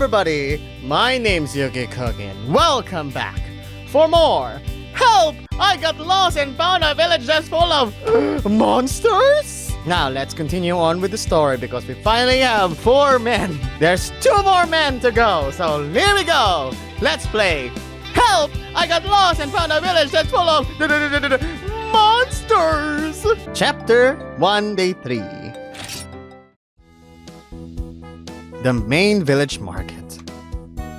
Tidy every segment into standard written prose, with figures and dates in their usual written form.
everybody, my name's UkeKooki and welcome back for more Help! I got lost and found a village that's full of monsters? Now let's continue on with the story because we finally have 4 men. There's 2 more men to go, so here we go. Let's play Help! I got lost and found a village that's full of monsters! Chapter 1, Day 3. The main village market.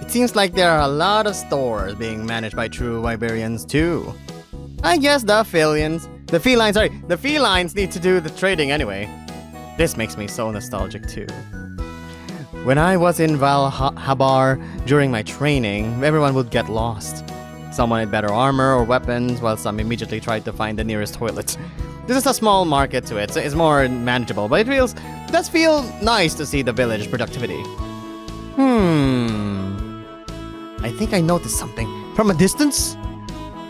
It seems like there are a lot of stores being managed by true Iberians too. I guess the felines need to do the trading anyway. This makes me so nostalgic too. When I was in Valhabar during my training, everyone would get lost. Some wanted better armor or weapons, while some immediately tried to find the nearest toilet. This is a small market to it, so it's more manageable, but it does feel nice to see the village productivity. I think I noticed something. From a distance?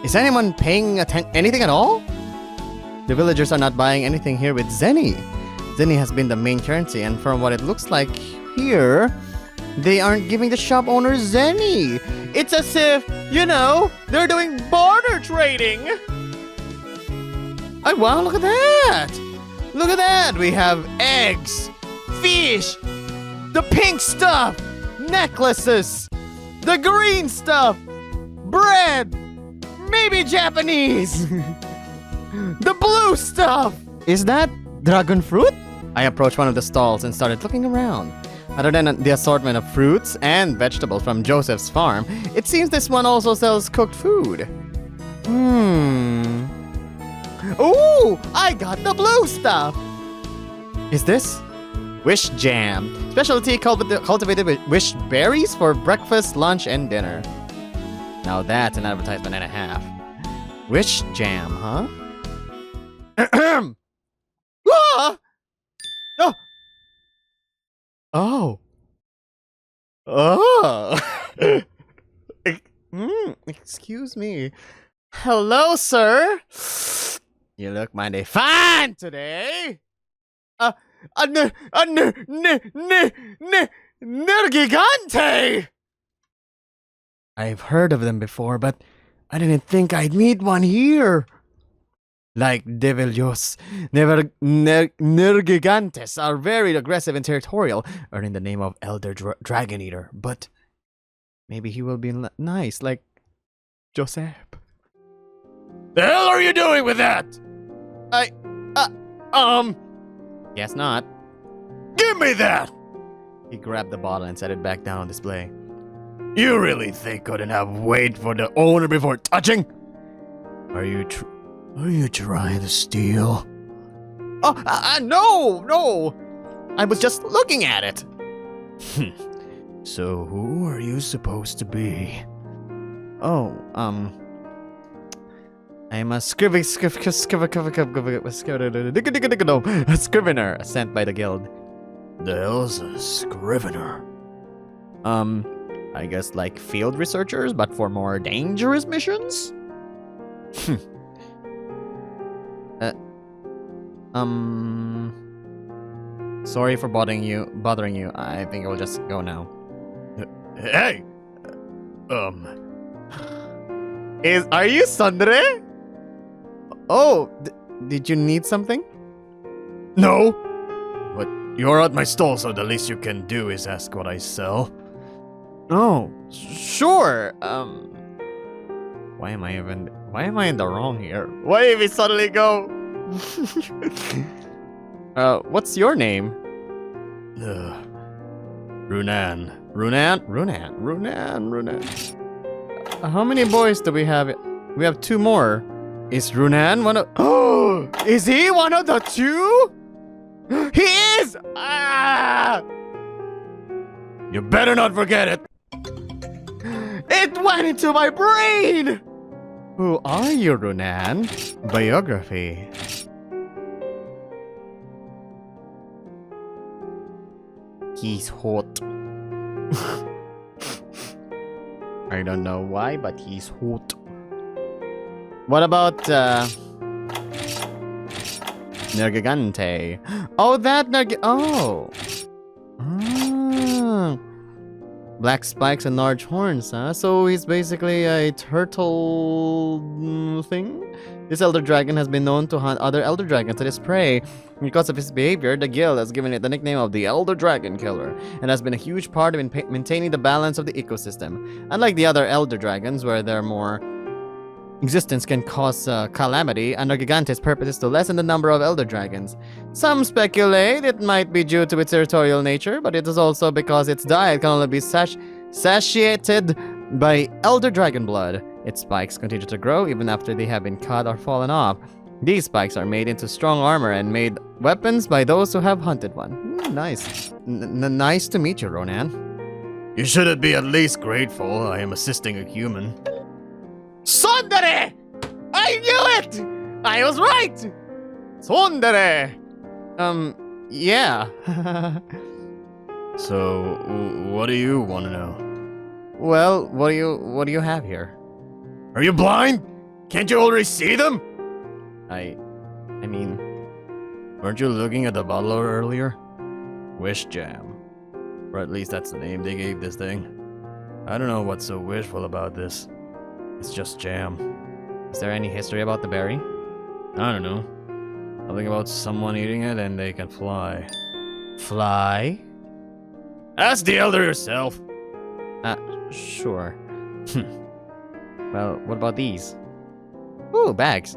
Is anyone paying anything at all? The villagers are not buying anything here with Zenny. Zenny has been the main currency, and from what it looks like here, they aren't giving the shop owners Zenny. It's as if, you know, they're doing barter trading. Oh, wow, look at that! Look at that! We have eggs, fish, the pink stuff, necklaces, the green stuff, bread, maybe Japanese, the blue stuff. Is that dragon fruit? I approached one of the stalls and started looking around. Other than the assortment of fruits and vegetables from Joseph's farm, it seems this one also sells cooked food. Ooh, I got the blue stuff! Is this? Wish jam. Specialty cultivated with wish berries for breakfast, lunch, and dinner. Now that's an advertisement and a half. Wish jam, huh? Ah! Oh. Oh. Excuse me. Hello, sir. You look mighty fine today. Nergigante! I've heard of them before, but I didn't think I'd meet one here. Like Deviljos, Nergigantes are very aggressive and territorial, earning the name of Elder Dragon Eater, but maybe he will be nice, like Joseph. The hell are you doing with that? Guess not. Give me that! He grabbed the bottle and set it back down on display. You really think couldn't have wait for the owner before touching? Are you trying to steal? No! I was just looking at it. So who are you supposed to be? Oh, I'm a scrivener, sent by the guild. The hell's a scrivener? I guess like field researchers, but for more dangerous missions? Sorry for bothering you. I think I'll just go now. Hey! Are you Sundre? Oh, did you need something? No! But you're at my stall, so the least you can do is ask what I sell. Oh, sure. Why am I in the wrong here? Why did we suddenly go? What's your name? Runan. How many boys do we have? We have 2 more. Is Runan one of... Oh! Is he one of the 2? He is! Ah! You better not forget it. It went into my brain! Who are you, Runan? Biography. He's hot. I don't know why, but he's hot. What about, Nergigante? Oh, that Oh. Black spikes and large horns, huh? So he's basically a turtle thing? This elder dragon has been known to hunt other elder dragons at its prey. Because of his behavior, the guild has given it the nickname of the Elder Dragon Killer, and has been a huge part of maintaining the balance of the ecosystem. Unlike the other elder dragons, where their more existence can cause calamity, Under Gigante's purpose is to lessen the number of elder dragons. Some speculate it might be due to its territorial nature, but it is also because its diet can only be satiated by elder dragon blood. Its spikes continue to grow even after they have been cut or fallen off. These spikes are made into strong armor and made weapons by those who have hunted one. Nice. Nice to meet you, Ronan. You should be at least grateful I am assisting a human. Tsundere! I knew it! I was right! Tsundere! Yeah. So, what do you want to know? Well, what do you have here? Are you blind? Can't you already see them? I mean... Weren't you looking at the bottle earlier? Wish jam. Or at least that's the name they gave this thing. I don't know what's so wishful about this. It's just jam. Is there any history about the berry? I don't know. Something about someone eating it and they can fly. Fly? Ask the elder yourself. Sure. Well, what about these? Ooh, bags.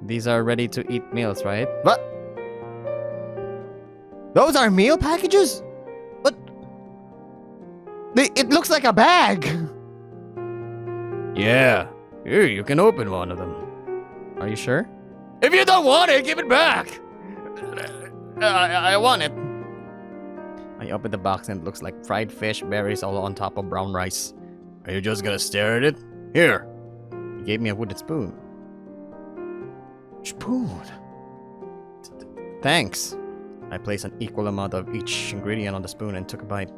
These are ready-to-eat meals, right? What? Those are meal packages? What? It looks like a bag! Yeah. Here, you can open one of them. Are you sure? If you don't want it, give it back! I want it. I opened the box and it looks like fried fish, berries all on top of brown rice. Are you just gonna stare at it? Here. He gave me a wooden spoon. Spoon? Thanks. I placed an equal amount of each ingredient on the spoon and took a bite.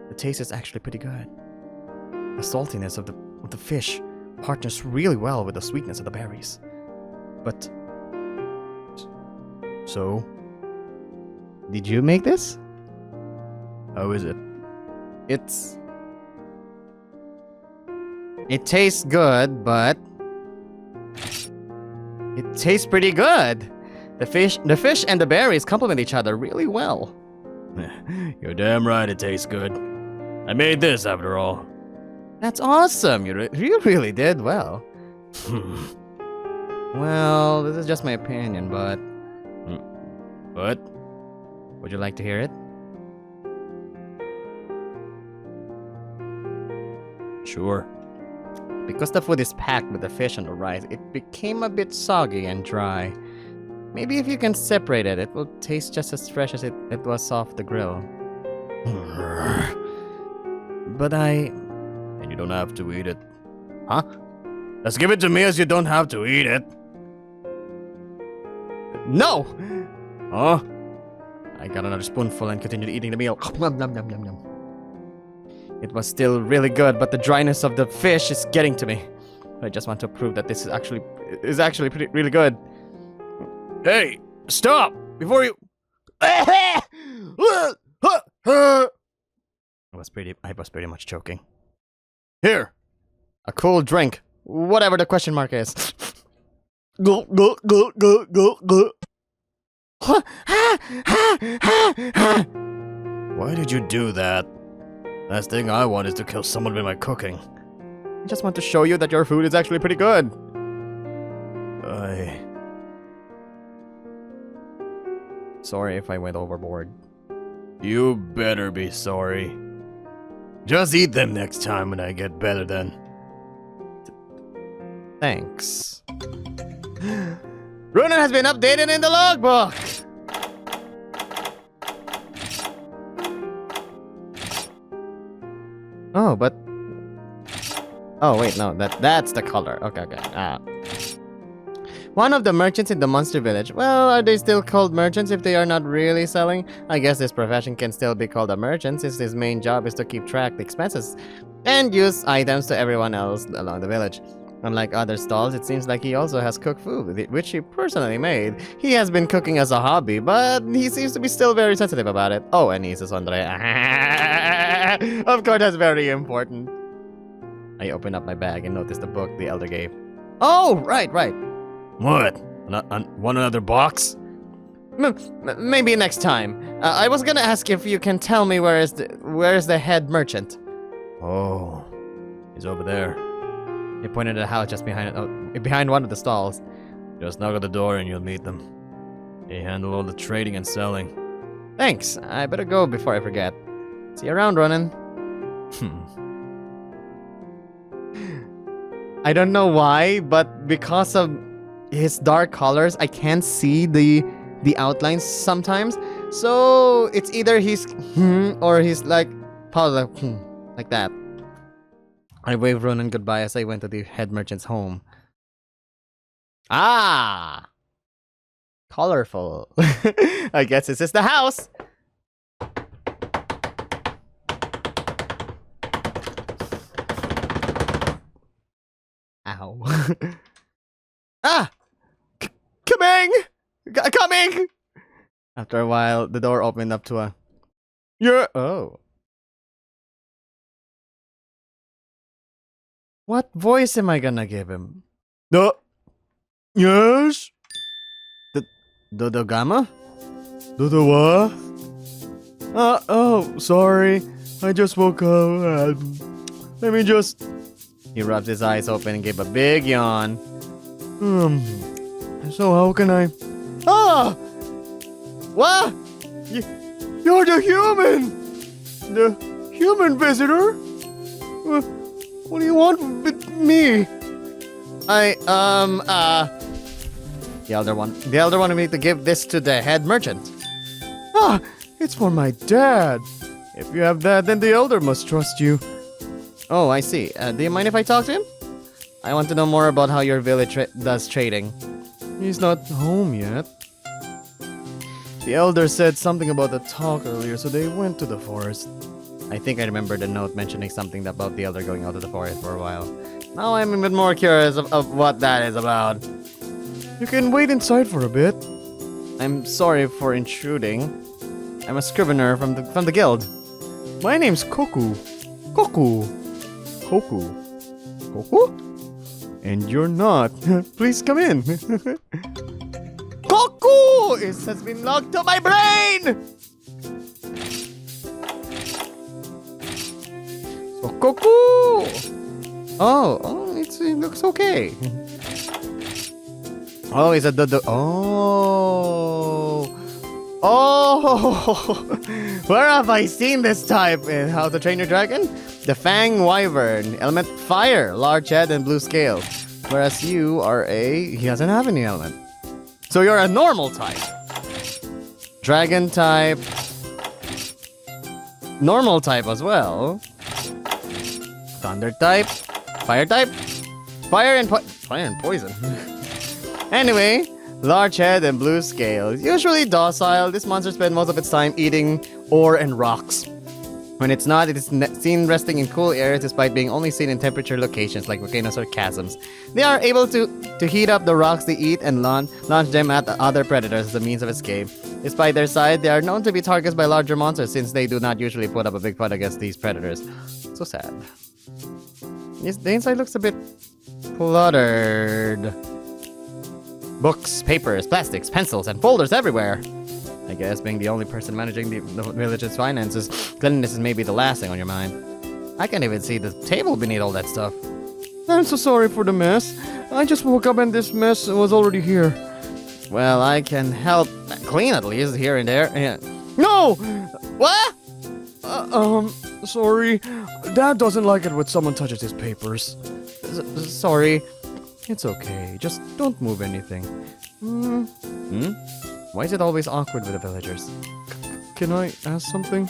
The taste is actually pretty good. The saltiness of the fish partners really well with the sweetness of the berries. But... So? Did you make this? How is it? It tastes good, but... It tastes pretty good. The fish and the berries complement each other really well. You're damn right it tastes good. I made this after all. That's awesome. You really did well. Well, this is just my opinion, but... What? Would you like to hear it? Sure. Because the food is packed with the fish and the rice, it became a bit soggy and dry. Maybe if you can separate it, it will taste just as fresh as it was off the grill. But And you don't have to eat it. Huh? Just give it to me as you don't have to eat it. No! Huh? I got another spoonful and continued eating the meal. Nom, nom, nom, nom, nom. It was still really good, but the dryness of the fish is getting to me. I just want to prove that this is actually really good. Hey, stop! Before you... I was pretty much choking. Here! A cool drink. Whatever the question mark is. Go. Why did you do that? Last thing I want is to kill someone with my cooking. I just want to show you that your food is actually pretty good. Sorry if I went overboard. You better be sorry. Just eat them next time when I get better then. Thanks. Runan has been updated in the logbook! Oh, but... Oh, wait, no, that's the color. Okay. One of the merchants in the monster village. Well, are they still called merchants if they are not really selling? I guess this profession can still be called a merchant since his main job is to keep track of the expenses and use items to everyone else along the village. Unlike other stalls, it seems like he also has cooked food, which he personally made. He has been cooking as a hobby, but he seems to be still very sensitive about it. Oh, and he's a Sondre. Of course, that's very important. I opened up my bag and noticed the book the elder gave. Oh, right. What? Want another box? Maybe next time. I was gonna ask if you can tell me where is the head merchant. Oh, he's over there. He pointed at a house just behind one of the stalls. Just knock at the door and you'll meet them. They handle all the trading and selling. Thanks. I better go before I forget. See you around, Runan. I don't know why, but because of his dark colors, I can't see the outlines sometimes. So it's either he's or he's like like that. I waved Runan goodbye as I went to the head merchant's home. Ah! Colorful. I guess this is the house. Ow. Ah! Coming! Coming! After a while, the door opened up to a... Oh. What voice am I gonna give him? Yes? The gamma? The what? Oh, sorry. I just woke up. Let me just... He rubbed his eyes open and gave a big yawn. So how can I... Ah! What? You're the human! The human visitor? What do you want with me? The elder wanted me to give this to the head merchant. Ah, it's for my dad. If you have that, then the elder must trust you. Oh, I see. Do you mind if I talk to him? I want to know more about how your village does trading. He's not home yet. The elder said something about the talk earlier, so they went to the forest. I think I remember the note mentioning something about the elder going out to the forest for a while. Now I'm a bit more curious of what that is about. You can wait inside for a bit. I'm sorry for intruding. I'm a scrivener from the guild. My name's Koku. Koku? And you're not. Please come in. Koku! It has been locked to my brain! So Koku! Oh, it looks okay. Oh, is it the Oh! Where have I seen this type? In How to Train Your Dragon? The Fang Wyvern. Element Fire. Large head and blue scales. Whereas you are he doesn't have any element. So you're a normal type. Dragon type. Normal type as well. Thunder type. Fire type. Fire and poison. Anyway, large head and blue scales. Usually docile, this monster spends most of its time eating ore and rocks. When it's not, it is seen resting in cool areas despite being only seen in temperature locations like volcanoes or chasms. They are able to heat up the rocks they eat and launch them at other predators as a means of escape. Despite their size, they are known to be targets by larger monsters since they do not usually put up a big fight against these predators. So sad. The inside looks a bit cluttered. Books, papers, plastics, pencils, and folders everywhere. I guess being the only person managing the village's finances, cleanliness is maybe the last thing on your mind. I can't even see the table beneath all that stuff. I'm so sorry for the mess. I just woke up and this mess was already here. Well, I can help clean at least here and there. Yeah. No! What? Sorry. Dad doesn't like it when someone touches his papers. Sorry. It's okay. Just don't move anything. Why is it always awkward with the villagers? Can I ask something?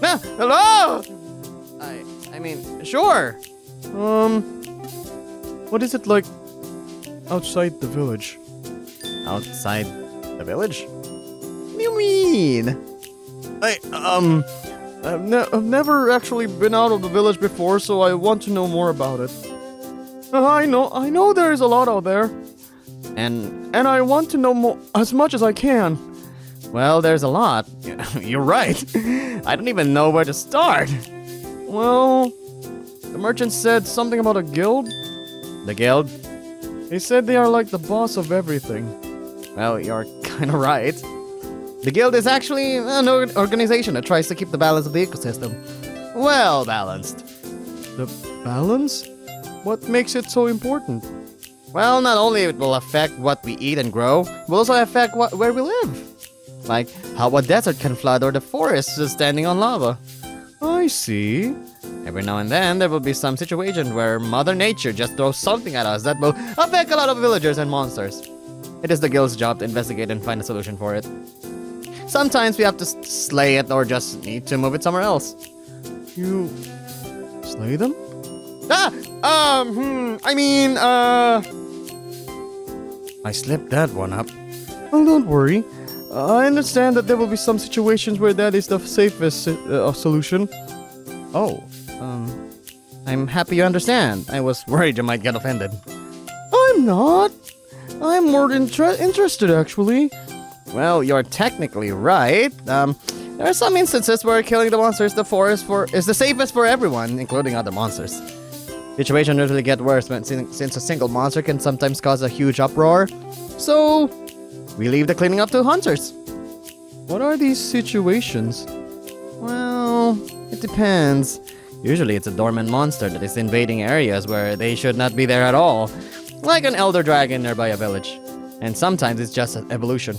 Hello! I mean, sure. What is it like outside the village? Outside the village? What do you mean? I've never actually been out of the village before, so I want to know more about it. I know there is a lot out there. And I want to know more, as much as I can. Well, there's a lot. You're right. I don't even know where to start. Well, the merchant said something about a guild. The guild? They said they are like the boss of everything. Well, you're kinda right. The guild is actually an organization that tries to keep the balance of the ecosystem well balanced. The balance? What makes it so important? Well, not only it will affect what we eat and grow, it will also affect where we live. Like how a desert can flood or the forest is standing on lava. I see. Every now and then, there will be some situation where Mother Nature just throws something at us that will affect a lot of villagers and monsters. It is the guild's job to investigate and find a solution for it. Sometimes we have to slay it or just need to move it somewhere else. You slay them? I slipped that one up. Oh, don't worry. I understand that there will be some situations where that is the safest solution. Oh, I'm happy you understand. I was worried you might get offended. I'm not. I'm more interested, actually. Well, you're technically right. There are some instances where killing the monsters in the forest is the safest for everyone, including other monsters. Situations usually get worse since a single monster can sometimes cause a huge uproar. So, we leave the cleaning up to hunters. What are these situations? Well, it depends. Usually it's a dormant monster that is invading areas where they should not be there at all, like an elder dragon nearby a village. And sometimes it's just an evolution.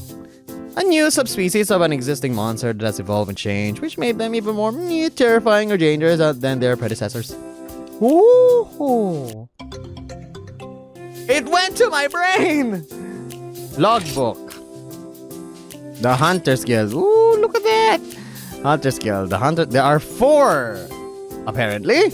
A new subspecies of an existing monster that has evolved and changed, which made them even more terrifying or dangerous than their predecessors. Oh! It went to my brain! Logbook. The Hunter's Guild. Ooh, look at that! Hunter's Guild. There are 4, apparently.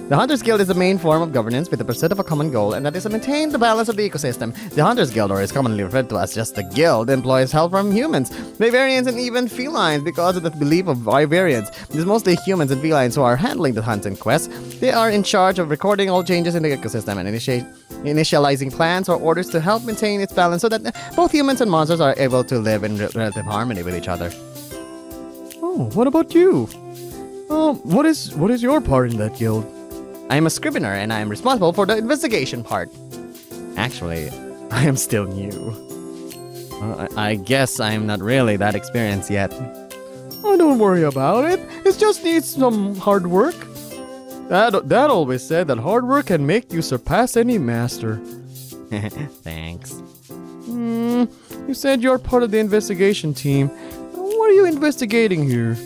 The Hunter's Guild is the main form of governance with the pursuit of a common goal, and that is to maintain the balance of the ecosystem. The Hunter's Guild, or is commonly referred to as just the guild, employs help from humans, Vivarians, and even felines because of the belief of Vivarians. It is mostly humans and felines who are handling the hunts and quests. They are in charge of recording all changes in the ecosystem and initializing plans or orders to help maintain its balance so that both humans and monsters are able to live in relative harmony with each other. Oh, what about you? What is your part in that guild? I am a scrivener and I am responsible for the investigation part. Actually, I am still new. I guess I am not really that experienced yet. Oh, don't worry about it. It just needs some hard work. Dad always said that hard work can make you surpass any master. Thanks. You said you're part of the investigation team. What are you investigating here?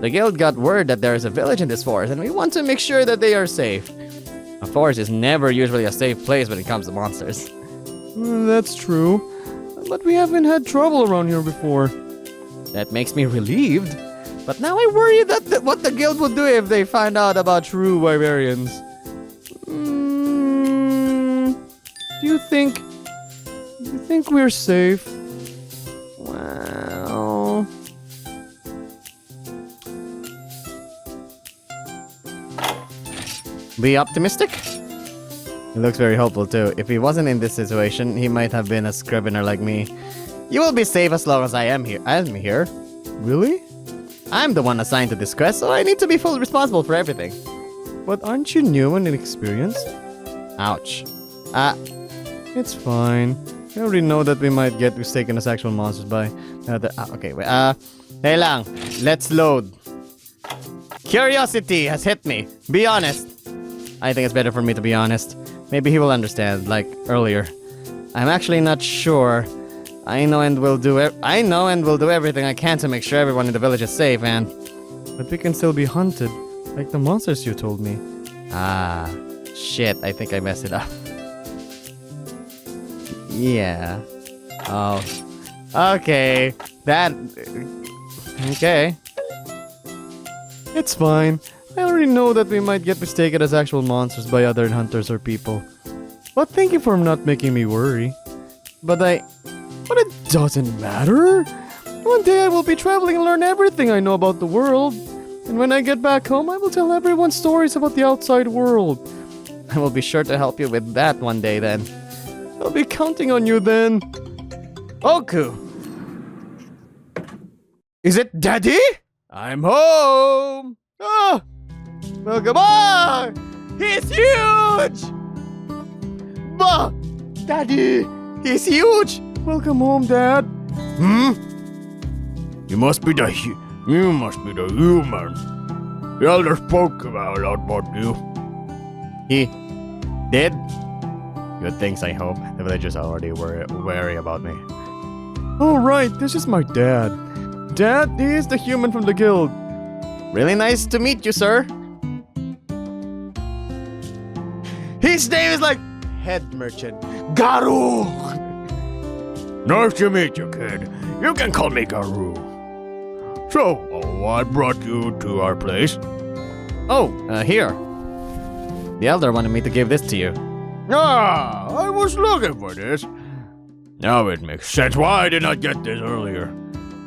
The guild got word that there is a village in this forest and we want to make sure that they are safe. A forest is never usually a safe place when it comes to monsters. That's true. But we haven't had trouble around here before. That makes me relieved. But now I worry that what the guild would do if they find out about true Vivarians. Do you think we're safe? Well... Be optimistic? He looks very hopeful too. If he wasn't in this situation, he might have been a scrivener like me. You will be safe as long as I am here. Really? I'm the one assigned to this quest, so I need to be fully responsible for everything. But aren't you new and inexperienced? Ouch. It's fine. I already know that we might get mistaken as actual monsters by... okay, wait. Hey lang. Let's load. Curiosity has hit me. Be honest. I think it's better for me to be honest. Maybe he will understand, like earlier. I'm actually not sure. I know and will do everything I can to make sure everyone in the village is safe and... But we can still be hunted, like the monsters you told me. Shit, I think I messed it up. Yeah. Oh. Okay. Okay. It's fine. I already know that we might get mistaken as actual monsters by other hunters or people. But thank you for not making me worry. But it doesn't matter. One day I will be traveling and learn everything I know about the world. And when I get back home, I will tell everyone stories about the outside world. I will be sure to help you with that one day then. I'll be counting on you then. Oku! Is it Daddy? I'm home! Welcome on! He's huge! Bah! Daddy! He's huge! Welcome home, Dad. You must be the human. The elder spoke about you. He did? Good things, I hope. The villagers are already wary about me. Oh, right, this is my dad. Dad, he is the human from the guild. Really nice to meet you, sir. His name is like head merchant. Garu! Nice to meet you, kid. You can call me Garu. So, what brought you to our place? Oh, here. The elder wanted me to give this to you. Ah, I was looking for this. Now it makes sense why I did not get this earlier.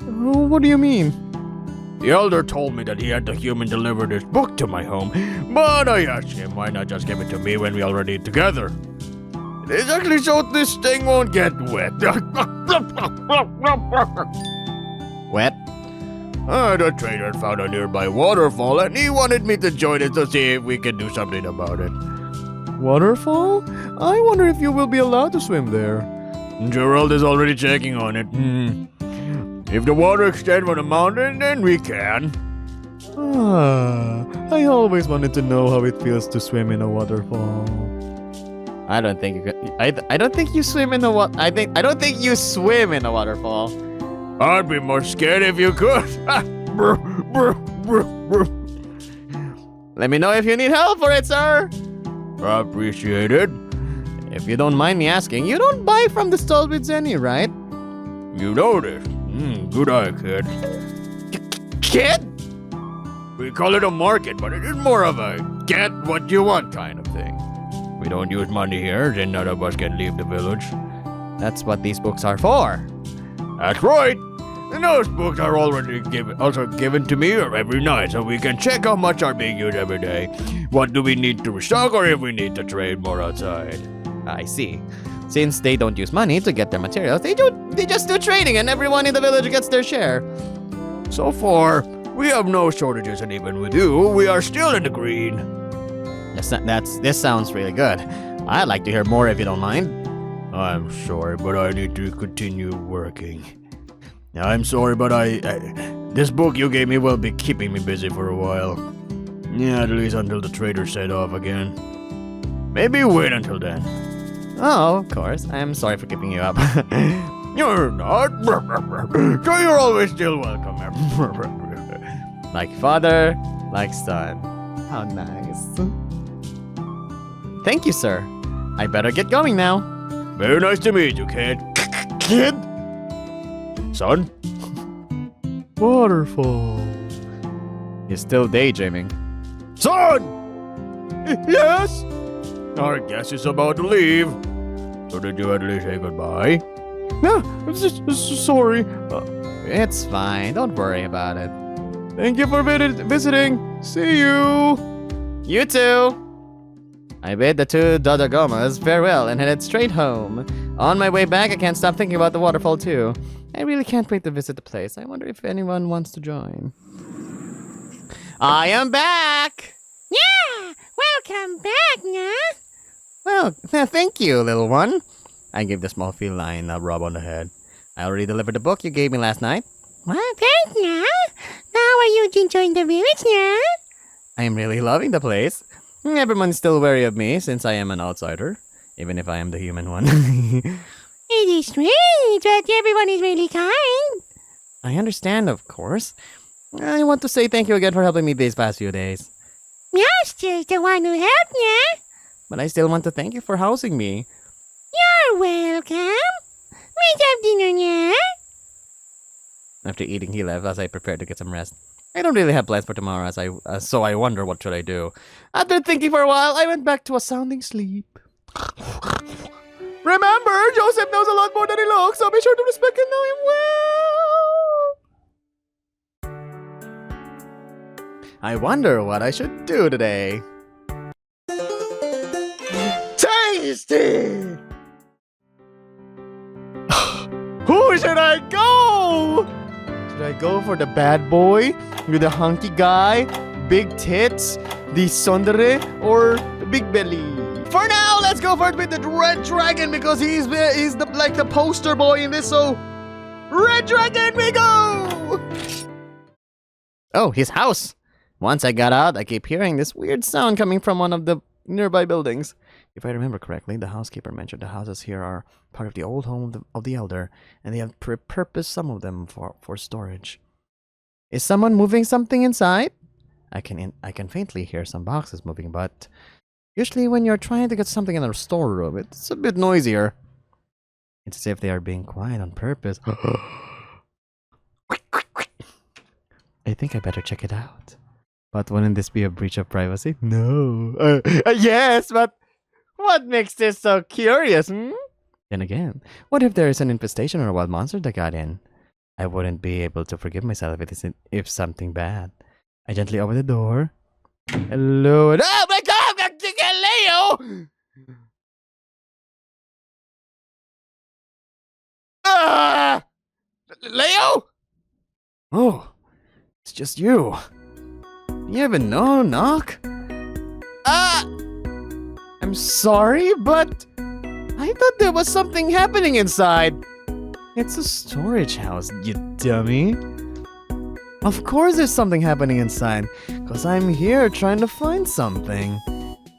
What do you mean? The elder told me that he had the human deliver this book to my home, but I asked him why not just give it to me when we already together. Exactly so this thing won't get wet. Wet? The trader found a nearby waterfall and he wanted me to join it to see if we can do something about it. Waterfall? I wonder if you will be allowed to swim there. Gerald is already checking on it. If the water extends from the mountain, then we can. I always wanted to know how it feels to swim in a waterfall. I don't think you could. I don't think you swim in the water. I don't think you swim in a waterfall. I'd be more scared if you could. Let me know if you need help for it, sir. Appreciate it. If you don't mind me asking, you don't buy from the stall with Zenny, right? You know this. Good eye, kid. Kid? We call it a market, but it is more of a get what you want kind of thing. We don't use money here, then none of us can leave the village. That's what these books are for. That's right. And those books are already given to me every night, so we can check how much are being used every day. What do we need to restock, or if we need to trade more outside? I see. Since they don't use money to get their materials, they just do trading, and everyone in the village gets their share. So far, we have no shortages, and even with you, we are still in the green. This sounds really good. I'd like to hear more if you don't mind. I'm sorry, but I need to continue working. I'm sorry, but this book you gave me will be keeping me busy for a while. Yeah, at least until the trader set off again. Maybe wait until then. Oh, of course. I'm sorry for keeping you up. You're not. So you're always still welcome. Like father, like son. How nice. Thank you, sir. I better get going now. Very nice to meet you, kid. Kid? Son? Waterfall. You're still daydreaming. Son! Yes? Our guest is about to leave. So did you at least say goodbye? No, sorry. It's fine. Don't worry about it. Thank you for visiting. See you. You too. I bid the two Dodagomas farewell and headed straight home. On my way back, I can't stop thinking about the waterfall too. I really can't wait to visit the place. I wonder if anyone wants to join. I am back! Yeah! Welcome back, Nah! Well, thank you, little one. I gave the small feline a rub on the head. I already delivered the book you gave me last night. Well, thanks, Nah! How are you enjoying the village, Nah? I am really loving the place. Everyone's still wary of me since I am an outsider, even if I am the human one. It is strange, but everyone is really kind. I understand, of course. I want to say thank you again for helping me these past few days. Yes, just the one who helped, Nah. But I still want to thank you for housing me. You're welcome. Let's have dinner, Nah. After eating, he left as I prepared to get some rest. I don't really have plans for tomorrow, so I wonder what should I do. After thinking for a while, I went back to a sounding sleep. Remember, Joseph knows a lot more than he looks, so be sure to respect and know him well. I wonder what I should do today. Tasty! Who should I go? Should I go for the bad boy with the hunky guy, big tits, the tsundere or big belly. For now, let's go for it with the red dragon because he's like the poster boy in this. So, red dragon, we go! Oh, his house. Once I got out, I keep hearing this weird sound coming from one of the nearby buildings. If I remember correctly, the housekeeper mentioned the houses here are part of the old home of the elder, and they have repurposed some of them for storage. Is someone moving something inside? I can faintly hear some boxes moving, but usually when you're trying to get something in a storeroom, it's a bit noisier. It's as if they are being quiet on purpose. I think I better check it out. But wouldn't this be a breach of privacy? No. Yes, but what makes this so curious, hmm? Then again, what if there is an infestation or a wild monster that got in? I wouldn't be able to forgive myself if something bad. I gently open the door. Hello. Oh my God! Leo! Leo? Oh, it's just you. You haven't knock? I'm sorry, but I thought there was something happening inside. It's a storage house, you dummy. Of course there's something happening inside, because I'm here trying to find something.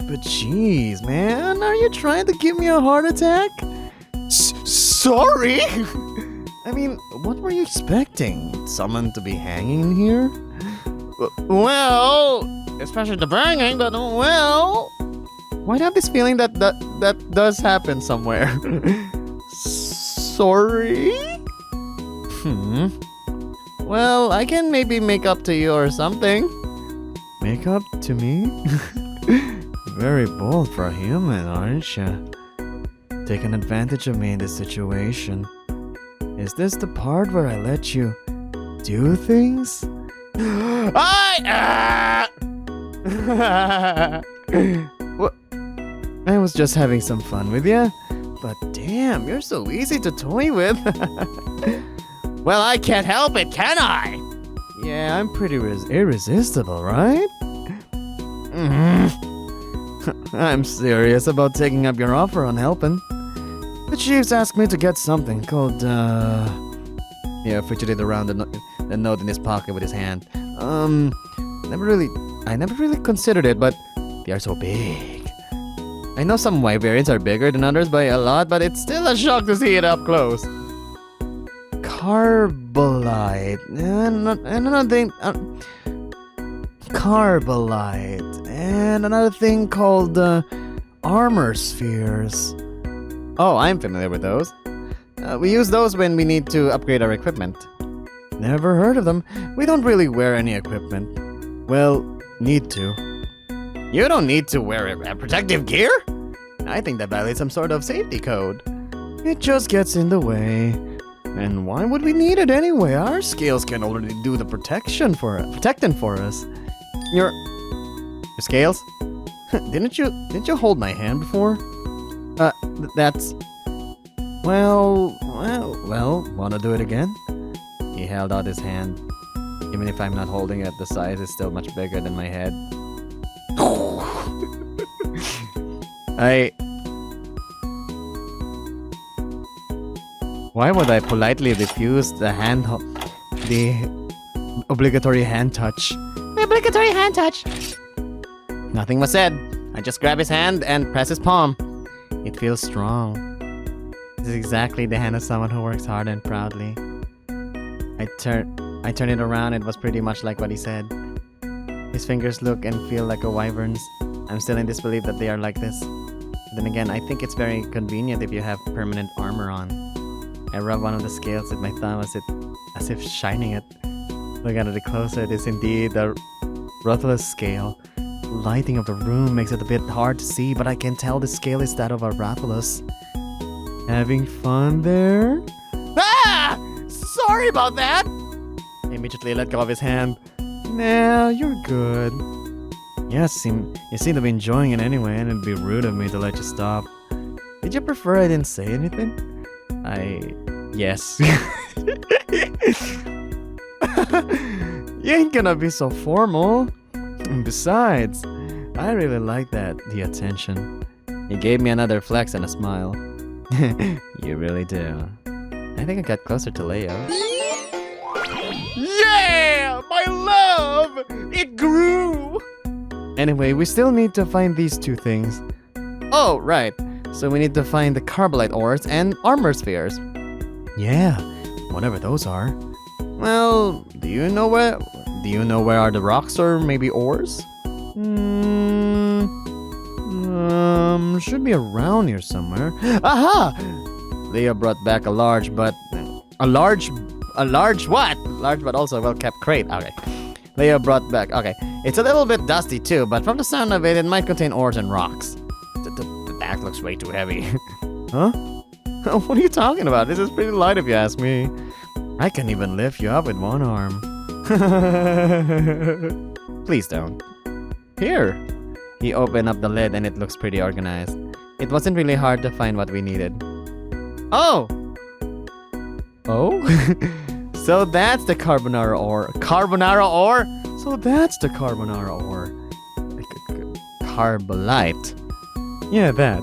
But jeez, man, are you trying to give me a heart attack? Sorry? I mean, what were you expecting? Someone to be hanging in here? Well, especially the banging, but well... Why do I have this feeling that does happen somewhere? Sorry? Well, I can maybe make up to you or something. Make up to me? Very bold for a human, aren't you? Taking advantage of me in this situation. Is this the part where I let you do things? I was just having some fun with you, but damn, you're so easy to toy with. Well, I can't help it, can I? Yeah, I'm pretty irresistible, right? I'm serious about taking up your offer on helping. The chiefs asked me to get something called, Yeah, fidgeted around the note in his pocket with his hand. I never really considered it, but they are so big. I know some wyverns are bigger than others by a lot, but it's still a shock to see it up close. Carbolite. And another thing... Carbolite. And another thing called armor spheres. Oh, I'm familiar with those. We use those when we need to upgrade our equipment. Never heard of them. We don't really wear any equipment. Well, need to. You don't need to wear a protective gear? I think that violates some sort of safety code. It just gets in the way. And why would we need it anyway? Our scales can already do the protecting for us. Your scales? Didn't you hold my hand before? That's... Well, wanna do it again? He held out his hand. Even if I'm not holding it, the size is still much bigger than my head. Why would I politely refuse the obligatory hand touch? The obligatory hand touch! Nothing was said. I just grab his hand and press his palm. It feels strong. This is exactly the hand of someone who works hard and proudly. I turn it around. It was pretty much like what he said. His fingers look and feel like a wyvern's. I'm still in disbelief that they are like this. But then again, I think it's very convenient if you have permanent armor on. I rub one of the scales with my thumb as if shining it. Look at it closer, it is indeed the ruthless scale. The lighting of the room makes it a bit hard to see, but I can tell the scale is that of a Rathalos. Having fun there? Ah! Sorry about that! I immediately let go of his hand. Nah, you're good. Yes, you seem to be enjoying it anyway, and it'd be rude of me to let you stop. Did you prefer I didn't say anything? Yes. You ain't gonna be so formal. And besides, I really like that, the attention. He gave me another flex and a smile. You really do. I think I got closer to Leo. Yeah! My love! It grew! Anyway, we still need to find these two things. Oh, right. So we need to find the carbolite ores and armor spheres. Yeah, whatever those are. Well, do you know where are the rocks or maybe ores? Should be around here somewhere. Aha! Leah brought back a large what? Large but also well-kept crate. Okay. Leah brought back, okay. It's a little bit dusty too, but from the sound of it, it might contain ores and rocks. The back looks way too heavy. Huh? What are you talking about? This is pretty light if you ask me. I can even lift you up with one arm. Please don't. Here. He opened up the lid and it looks pretty organized. It wasn't really hard to find what we needed. Oh! Oh? So that's the carbonara ore. Carbonara ore? So that's the carbonara ore. Carbolite. Yeah, that.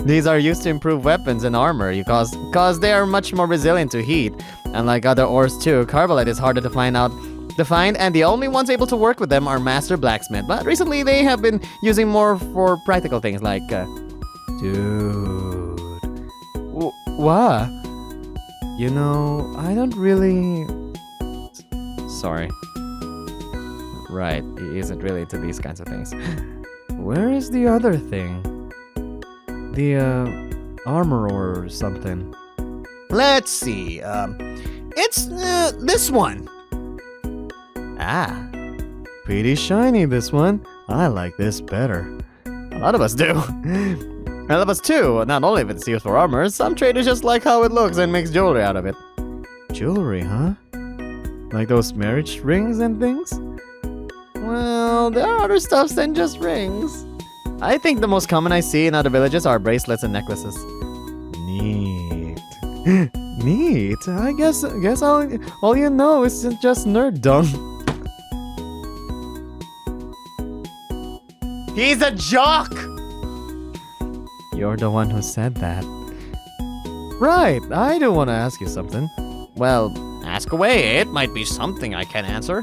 These are used to improve weapons and armor cause they are much more resilient to heat. And like other ores too, carbolite is harder to find, and the only ones able to work with them are master blacksmith. But recently they have been using more for practical things like dude. What? You know, I don't really... Sorry. Right, he isn't really into these kinds of things. Where is the other thing? The, armor or something. Let's see, it's, this one. Ah, pretty shiny, this one. I like this better. A lot of us do. I love us too. Not only if it's used for armor, some traders just like how it looks and makes jewelry out of it. Jewelry, huh? Like those marriage rings and things? Well, there are other stuffs than just rings. I think the most common I see in other villages are bracelets and necklaces. Neat. Neat. I guess all you know is just nerddom. He's a jock! You're the one who said that. Right, I do want to ask you something. Well, ask away. It might be something I can answer.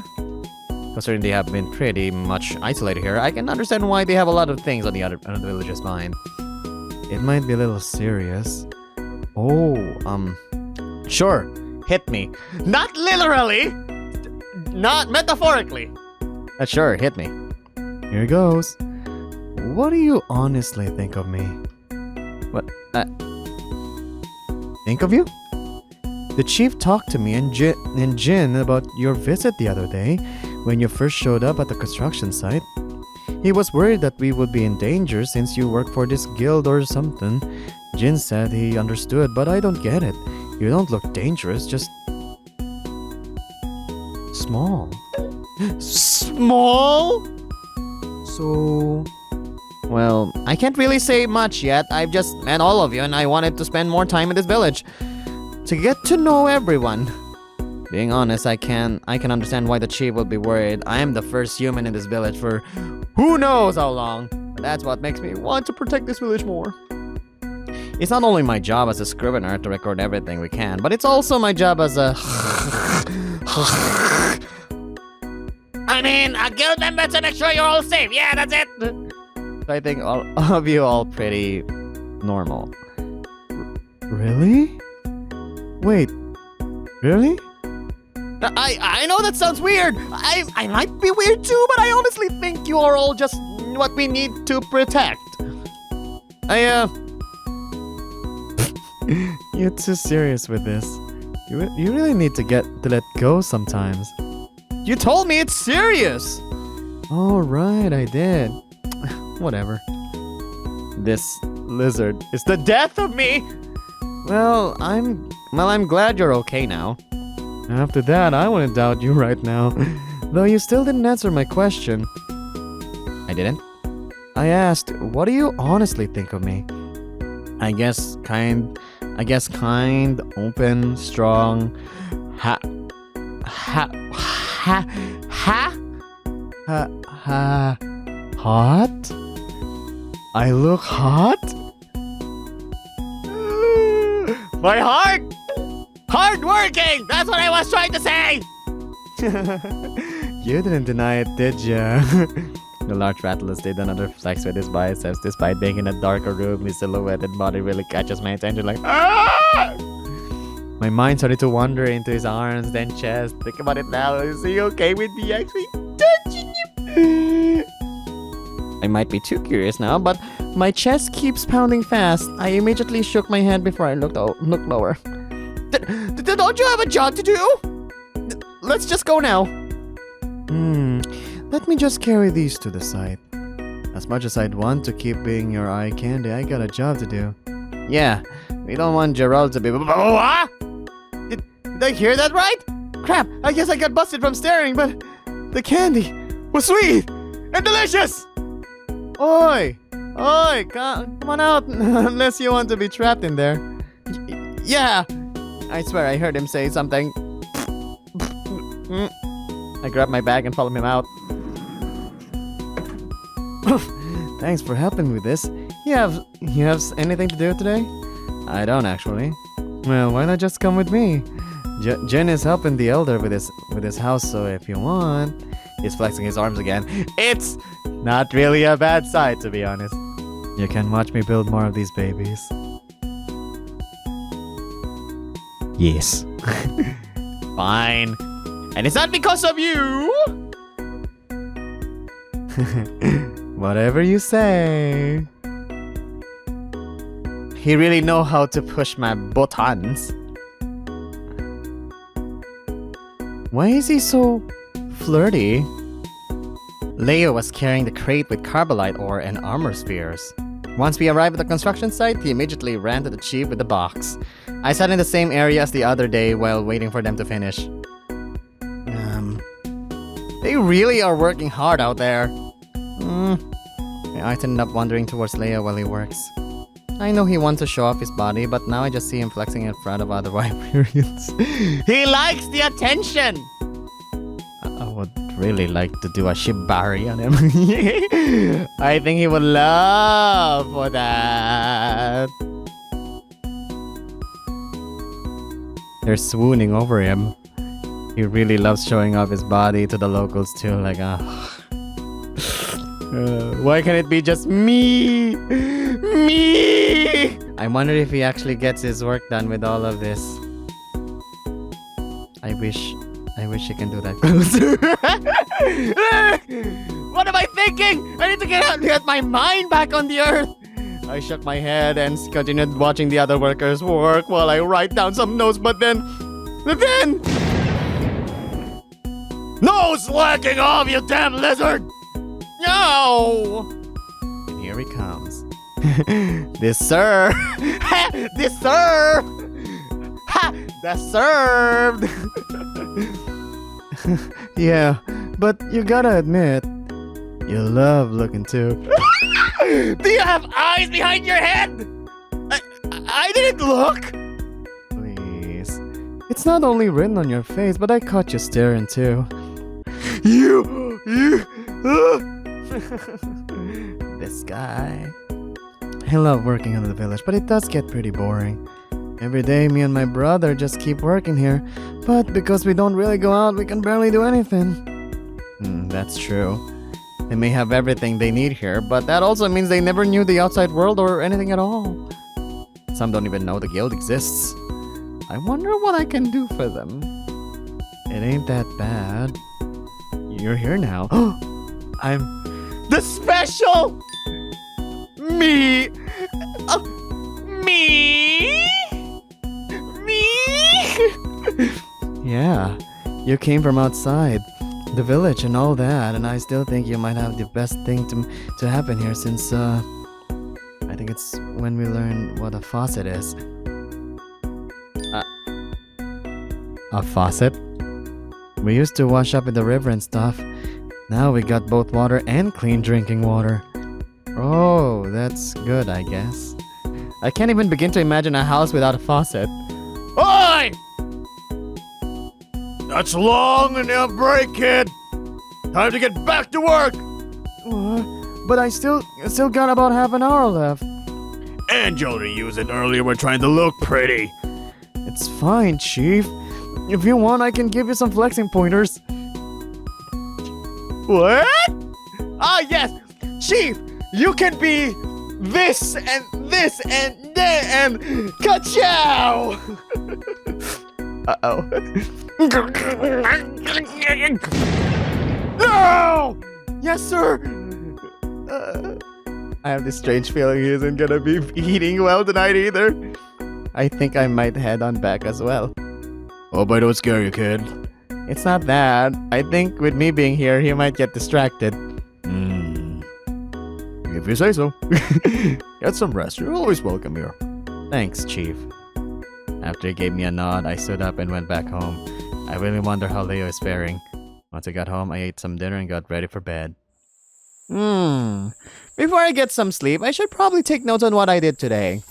Considering they have been pretty much isolated here, I can understand why they have a lot of things on the other village's mind. It might be a little serious. Oh, sure, hit me. Not literally! Not metaphorically! Sure, hit me. Here goes. What do you honestly think of me? What? Think of you? The chief talked to me and Jin about your visit the other day when you first showed up at the construction site. He was worried that we would be in danger since you work for this guild or something. Jin said he understood, but I don't get it. You don't look dangerous, just... small. Small? So... Well, I can't really say much yet. I've just met all of you and I wanted to spend more time in this village to get to know everyone. Being honest, I can understand why the chief would be worried. I am the first human in this village for who knows how long. But that's what makes me want to protect this village more. It's not only my job as a scrivener to record everything we can, but it's also my job as a... I mean, a guild member to make sure you're all safe. Yeah, that's it. I think all of you all pretty normal. Really? Wait, really? I know that sounds weird. I might be weird too, but I honestly think you are all just what we need to protect. You're too serious with this. You really need to let go sometimes. You told me it's serious! All right, I did. Whatever. This lizard is the death of me! Well, I'm glad you're okay now. After that, I wouldn't doubt you right now. Though you still didn't answer my question. I didn't? I asked, what do you honestly think of me? I guess kind, open, strong, Hot? I look hot? My heart! Hard working! That's what I was trying to say! You didn't deny it, did ya? The large rattler did another flex with his biceps. Despite being in a darker room, his silhouetted body really catches my attention like ah! My mind started to wander into his arms, then chest. Think about it now. Is he okay with me actually touching him? I might be too curious now, but my chest keeps pounding fast. I immediately shook my head before I looked lower. Don't you have a job to do? Let's just go now. Let me just carry these to the side. As much as I'd want to keep being your eye candy, I got a job to do. Yeah, we don't want Gerald to be... What? Did I hear that right? Crap, I guess I got busted from staring, but the candy was sweet and delicious! Oi! Oi! Come on out, unless you want to be trapped in there. Yeah! I swear I heard him say something. I grabbed my bag and followed him out. Thanks for helping me with this. You have anything to do today? I don't actually. Well, why not just come with me? Jen is helping the elder with his house, so if you want... He's flexing his arms again. It's not really a bad sight, to be honest. You can watch me build more of these babies. Yes. Fine. And it's not because of you! Whatever you say. He really know how to push my buttons. Why is he so flirty? Leo was carrying the crate with carbolite ore and armor spheres. Once we arrived at the construction site, he immediately ran to the chief with the box. I sat in the same area as the other day while waiting for them to finish. They really are working hard out there. I ended up wandering towards Leo while he works. I know he wants to show off his body, but now I just see him flexing in front of other Wyverians. He likes the attention! I would really like to do a shibari on him. I think he would love for that. They're swooning over him. He really loves showing off his body to the locals too, like why can't it be just me? Me! I wonder if he actually gets his work done with all of this. I wish he can do that closer. What am I thinking? I need to get my mind back on the earth. I shook my head and continued watching the other workers work while I write down some notes, but then... No slacking off, you damn lizard! No! And here he comes. Deserved! Deserved! Ha! Deserved! Yeah, but you gotta admit, you love looking too. Do you have eyes behind your head? I didn't look! Please. It's not only written on your face, but I caught you staring too. This guy. I love working in the village, but it does get pretty boring. Every day, me and my brother just keep working here, but because we don't really go out, we can barely do anything. That's true. They may have everything they need here, but that also means they never knew the outside world or anything at all. Some don't even know the guild exists. I wonder what I can do for them. It ain't that bad. You're here now. I'm the special me. Me? Yeah, you came from outside the village and all that, and I still think you might have the best thing to happen here since I think it's when we learn what a faucet is. A faucet? We used to wash up in the river and stuff. Now we got both water and clean drinking water. Oh, that's good, I guess. I can't even begin to imagine a house without a faucet. Oi! That's long enough break, kid! Time to get back to work! but I still got about half an hour left. And you'll reuse it earlier. We're trying to look pretty. It's fine, Chief. If you want, I can give you some flexing pointers. What? Ah, yes! Chief, you can be this and that and ka-chow! Uh-oh. No! Yes, sir! I have this strange feeling he isn't gonna be eating well tonight either. I think I might head on back as well. Hope I don't scare you, kid. It's not that. I think with me being here, he might get distracted. If you say so. Get some rest. You're always welcome here. Thanks, Chief. After he gave me a nod, I stood up and went back home. I really wonder how Leo is faring. Once I got home, I ate some dinner and got ready for bed. Before I get some sleep, I should probably take notes on what I did today.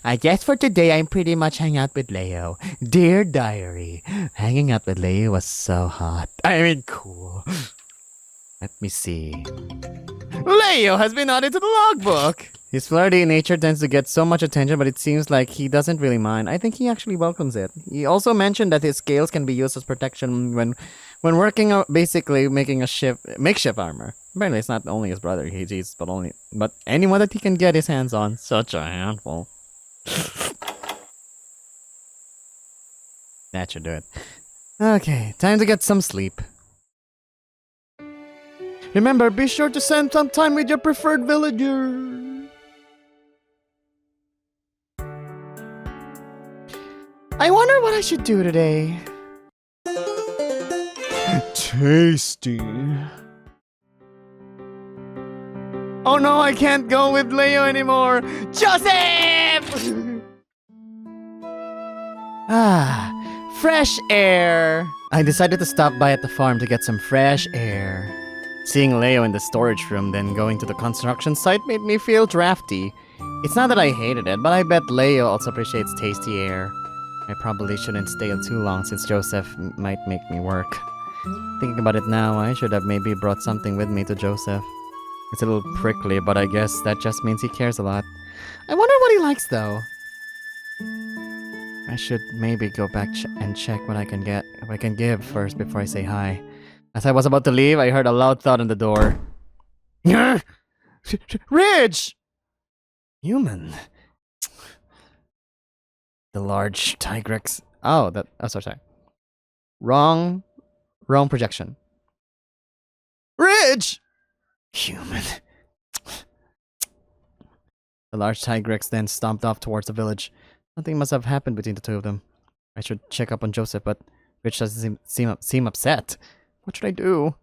I guess for today, I'm pretty much hanging out with Leo. Dear diary, hanging out with Leo was so hot. I mean, cool. Let me see. Leo has been added to the logbook. His flirty nature tends to get so much attention, but it seems like he doesn't really mind. I think he actually welcomes it. He also mentioned that his scales can be used as protection when working out, basically making a makeshift armor. Apparently, it's not only his brother he sees, but anyone that he can get his hands on. Such a handful. That should do it. Okay, time to get some sleep. Remember, be sure to spend some time with your preferred villager. I wonder what I should do today. Tasty. Oh no, I can't go with Leo anymore. Joseph! Fresh air. I decided to stop by at the farm to get some fresh air. Seeing Leo in the storage room, then going to the construction site made me feel drafty. It's not that I hated it, but I bet Leo also appreciates tasty air. I probably shouldn't stay too long since Joseph might make me work. Thinking about it now, I should have maybe brought something with me to Joseph. It's a little prickly, but I guess that just means he cares a lot. I wonder what he likes, though. I should maybe go back and check what I can get, if I can give first before I say hi. As I was about to leave, I heard a loud thud on the door. Ridge! Human. The large Tigrex. Oh, sorry. Wrong projection. Ridge! Human. The large Tigrex then stomped off towards the village. Something must have happened between the two of them. I should check up on Joseph, but Ridge doesn't seem upset. What should I do?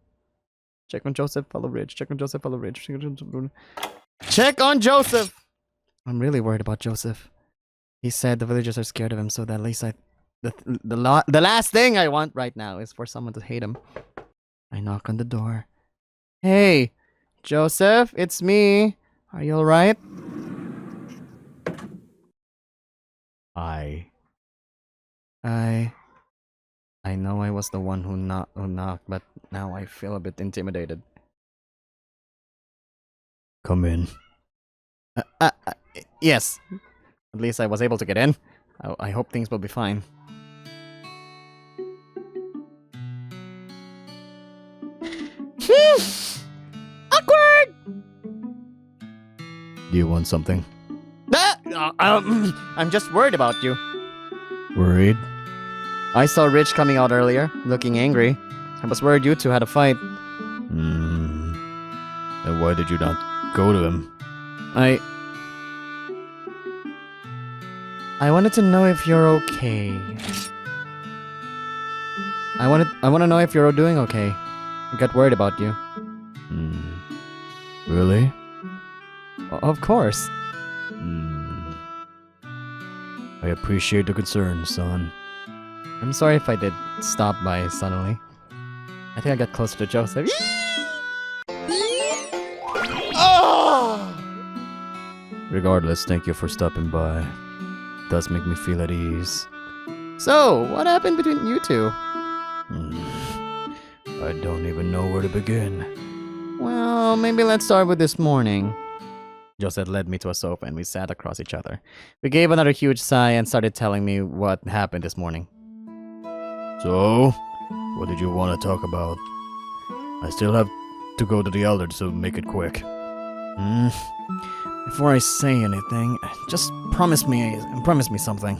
Check on Joseph, follow Ridge. Check on Joseph, follow Ridge. Check on Joseph! I'm really worried about Joseph. He said the villagers are scared of him, so that at least the last thing I want right now is for someone to hate him. I knock on the door. Hey, Joseph, it's me. Are you alright? I know I was the one who knocked, but now I feel a bit intimidated. Come in. Yes. At least I was able to get in. I hope things will be fine. Awkward! Do you want something? I'm just worried about you. Worried? I saw Rich coming out earlier, looking angry. I was worried you two had a fight. And why did you not go to him? I wanted to know if you're okay. I want to know if you're doing okay. I got worried about you. Really? Of course. I appreciate the concern, son. I'm sorry if I did stop by suddenly. I think I got closer to Joseph. Oh! Regardless, thank you for stopping by. It does make me feel at ease. So, what happened between you two? I don't even know where to begin. Well, Well, maybe let's start with this morning. Joseph led me to a sofa and we sat across each other. We gave another huge sigh and started telling me what happened this morning. So, what did you want to talk about? I still have to go to the elder, so make it quick. Before I say anything, just promise me something.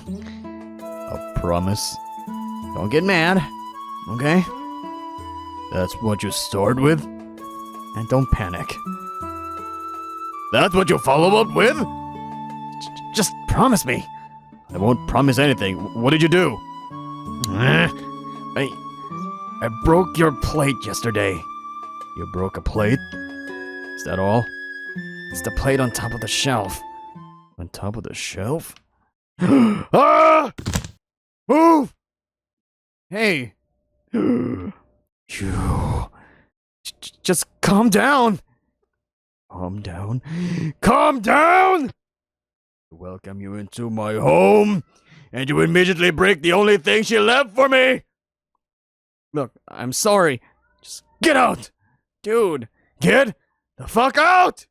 A promise? Don't get mad, okay? That's what you start with? And don't panic. That's what you follow up with? Just promise me. I won't promise anything. What did you do? I broke your plate yesterday. You broke a plate? Is that all? It's the plate on top of the shelf. On top of the shelf? Ah! Move! Hey, You. just calm down. Calm down. Calm down! Welcome you into my home, and you immediately break the only thing she left for me! Look, I'm sorry. Just get out. Dude. Get the fuck out!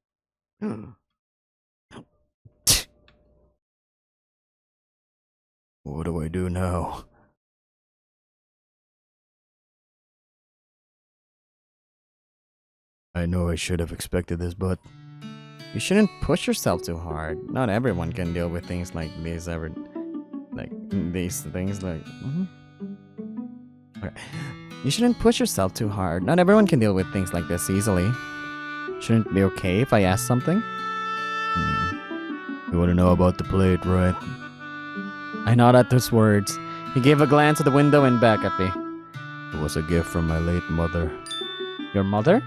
What do I do now? I know I should have expected this, but You shouldn't push yourself too hard. Not everyone can deal with things like these Okay. You shouldn't push yourself too hard. Not everyone can deal with things like this easily. Shouldn't it be okay if I ask something? you want to know about the plate, right? I nod at those words. He gave a glance at the window and back at me. It was a gift from my late mother. Your mother?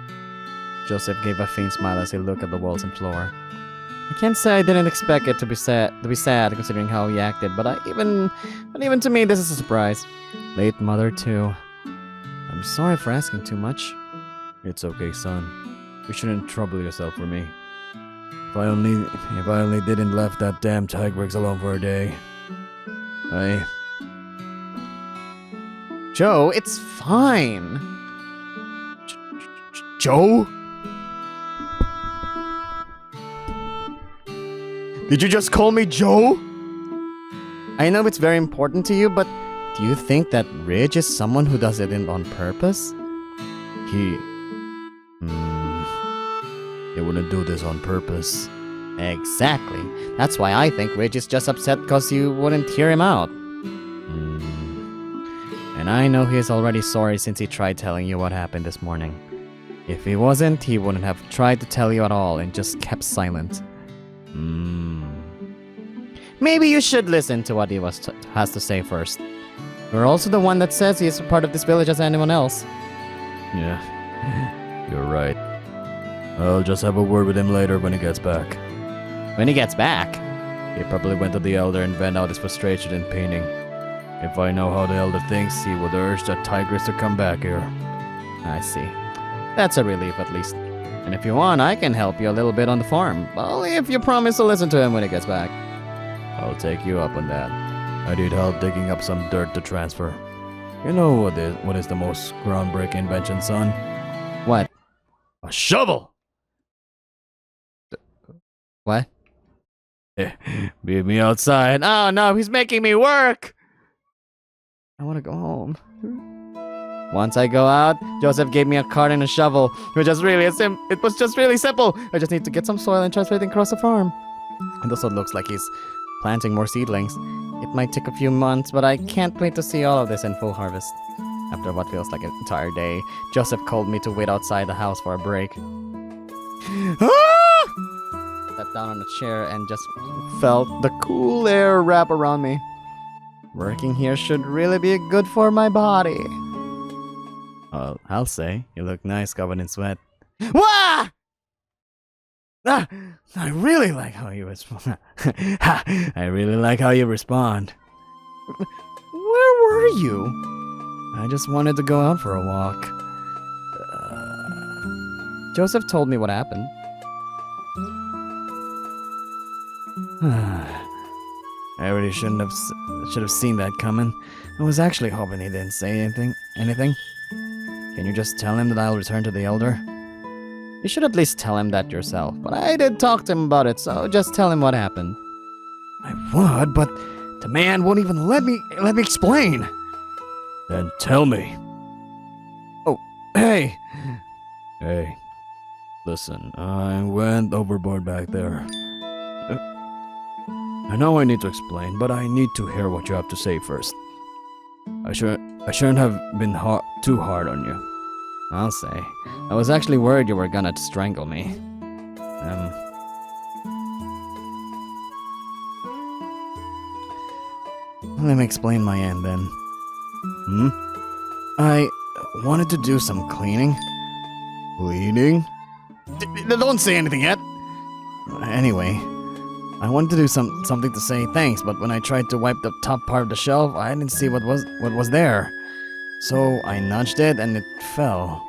Joseph gave a faint smile as he looked at the walls and floor. I can't say I didn't expect it to be sad considering how he acted, but even to me this is a surprise. Late mother too. I'm sorry for asking too much. It's okay, son. You shouldn't trouble yourself for me. If I only didn't left that damn Tigrex alone for a day. Joe, it's fine. Joe? Did you just call me Joe? I know it's very important to you, but do you think that Ridge is someone who does it on purpose? He wouldn't do this on purpose. Exactly. That's why I think Ridge is just upset because you wouldn't hear him out. And I know he is already sorry since he tried telling you what happened this morning. If he wasn't, he wouldn't have tried to tell you at all and just kept silent. Maybe you should listen to what he has to say first. You're also the one that says he is a part of this village as anyone else. Yeah, you're right. I'll just have a word with him later when he gets back. When he gets back? He probably went to the elder and vent out his frustration in painting. If I know how the elder thinks, he would urge that Tigress to come back here. I see. That's a relief at least. And if you want, I can help you a little bit on the farm. Well, if you promise to listen to him when he gets back. I'll take you up on that. I need help digging up some dirt to transfer. You know what is the most groundbreaking invention, son? What? A shovel! What? Meet me outside. Oh no, he's making me work! I want to go home. Once I go out, Joseph gave me a cart and a shovel. It was just really simple. I just need to get some soil and transfer it across the farm. It also looks like he's planting more seedlings. It might take a few months, but I can't wait to see all of this in full harvest. After what feels like an entire day, Joseph called me to wait outside the house for a break. Sat down on a chair and just felt the cool air wrap around me. Working here should really be good for my body. Well, I'll say. You look nice covered in sweat. Wah! I really like how you respond. I really like how you respond. Where were you? I just wanted to go out for a walk. Joseph told me what happened. I really should have seen that coming. I was actually hoping he didn't say anything. Can you just tell him that I'll return to the elder? You should at least tell him that yourself, but I did talk to him about it, so just tell him what happened. I would, but the man won't even let me explain. Then tell me. Oh, hey. Hey, listen, I went overboard back there. I know I need to explain, but I need to hear what you have to say first. I shouldn't have been too hard on you. I'll say. I was actually worried you were gonna strangle me. Let me explain my end then. I wanted to do some cleaning. Cleaning? Don't say anything yet. Anyway, I wanted to do something to say thanks, but when I tried to wipe the top part of the shelf, I didn't see what was there. So I nudged it and it fell.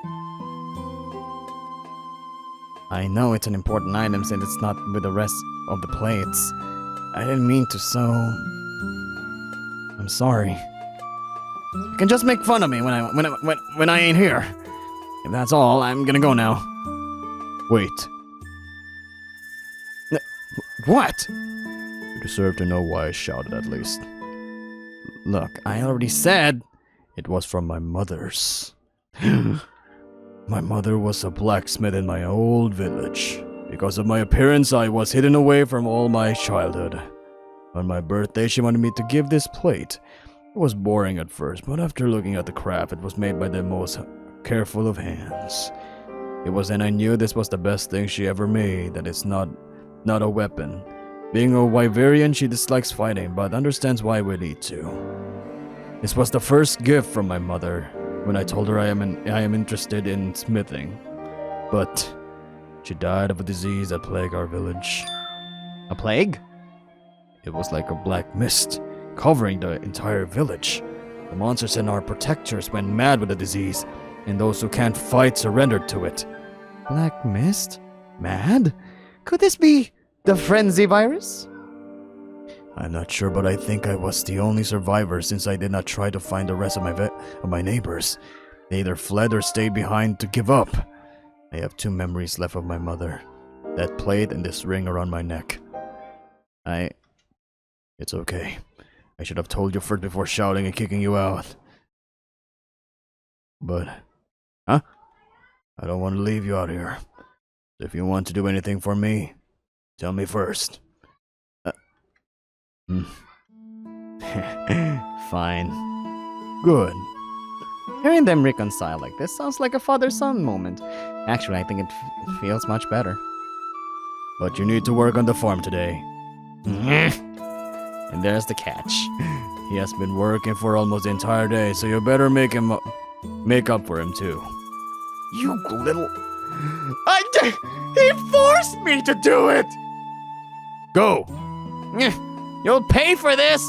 I know it's an important item since it's not with the rest of the plates. I didn't mean to, so I'm sorry. You can just make fun of me when I ain't here. If that's all, I'm gonna go now. Wait. What? You deserve to know why I shouted at least. Look, I already said it was from my mother's. My mother was a blacksmith in my old village. Because of my appearance, I was hidden away from all my childhood. On my birthday, she wanted me to give this plate. It was boring at first, but after looking at the craft, it was made by the most careful of hands. It was then I knew this was the best thing she ever made, that it's not a weapon. Being a Wyverian, she dislikes fighting, but understands why we need to. This was the first gift from my mother, when I told her I am interested in smithing. But she died of a disease that plagued our village. A plague? It was like a black mist, covering the entire village. The monsters and our protectors went mad with the disease, and those who can't fight surrendered to it. Black mist? Mad? Could this be the frenzy virus? I'm not sure, but I think I was the only survivor since I did not try to find the rest of my neighbors. They either fled or stayed behind to give up. I have 2 memories left of my mother. That plate and this ring around my neck. It's okay. I should have told you first before shouting and kicking you out. But, I don't want to leave you out here. So if you want to do anything for me, tell me first. Fine. Good. Hearing them reconcile like this sounds like a father-son moment. Actually, I think it feels much better. But you need to work on the farm today. And there's the catch. He has been working for almost the entire day, so you better make up for him too. you little... He forced me to do it! Go! You'll pay for this!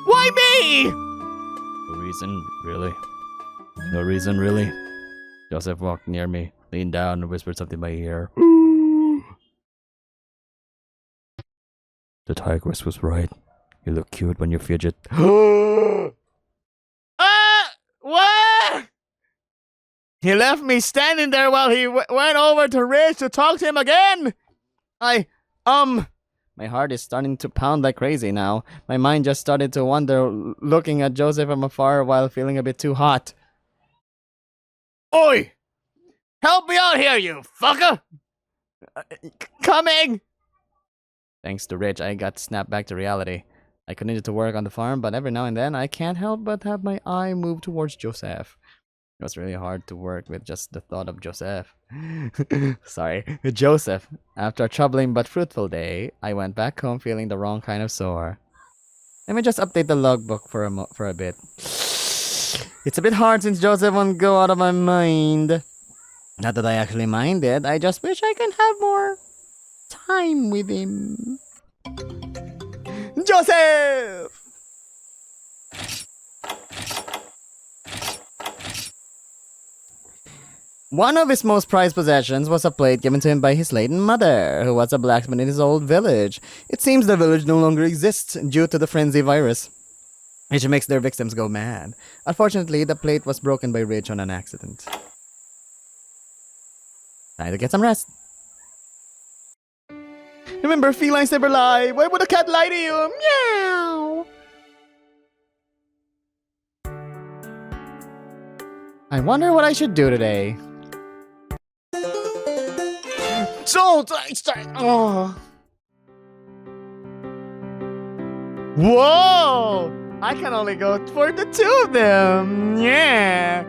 Why me? No reason, really? No reason, really? Joseph walked near me, leaned down, and whispered something in my ear. The tigress was right. You look cute when you fidget. What? He left me standing there while he went over to Rich to talk to him again? My heart is starting to pound like crazy now. My mind just started to wander, looking at Joseph from afar while feeling a bit too hot. Oi! Help me out here, you fucker! Coming! Thanks to Rich, I got snapped back to reality. I continued to work on the farm, but every now and then I can't help but have my eye move towards Joseph. It was really hard to work with just the thought of Joseph. Sorry, Joseph. After a troubling but fruitful day, I went back home feeling the wrong kind of sore. Let me just update the logbook for a bit. It's a bit hard since Joseph won't go out of my mind. Not that I actually minded, I just wish I could have more time with him. Joseph! One of his most prized possessions was a plate given to him by his late mother, who was a blacksmith in his old village. It seems the village no longer exists due to the frenzy virus, which makes their victims go mad. Unfortunately, the plate was broken by Rich on an accident. Time to get some rest. Remember, felines never lie. Why would a cat lie to you? Meow. I wonder what I should do today. Don't I start? Oh. Whoa! I can only go for the two of them. Yeah.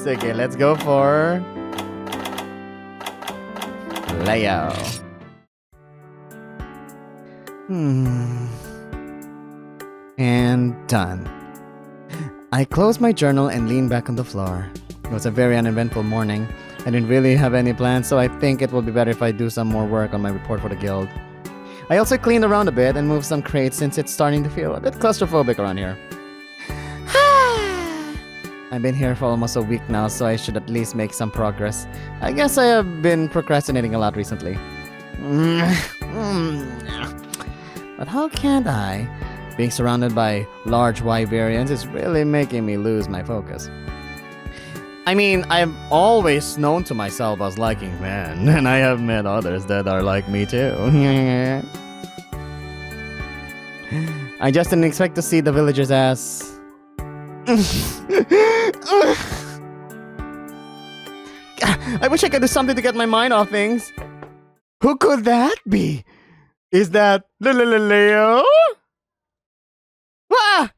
So, okay, let's go for Leo. And done. I closed my journal and leaned back on the floor. It was a very uneventful morning. I didn't really have any plans, so I think it will be better if I do some more work on my report for the guild. I also cleaned around a bit and moved some crates since it's starting to feel a bit claustrophobic around here. I've been here for almost a week now, so I should at least make some progress. I guess I have been procrastinating a lot recently. But how can't I? Being surrounded by large Wyverians is really making me lose my focus. I mean, I've always known to myself as liking men, and I have met others that are like me too. I just didn't expect to see the villagers as... I wish I could do something to get my mind off things. Who could that be? Is that Leo? Ah!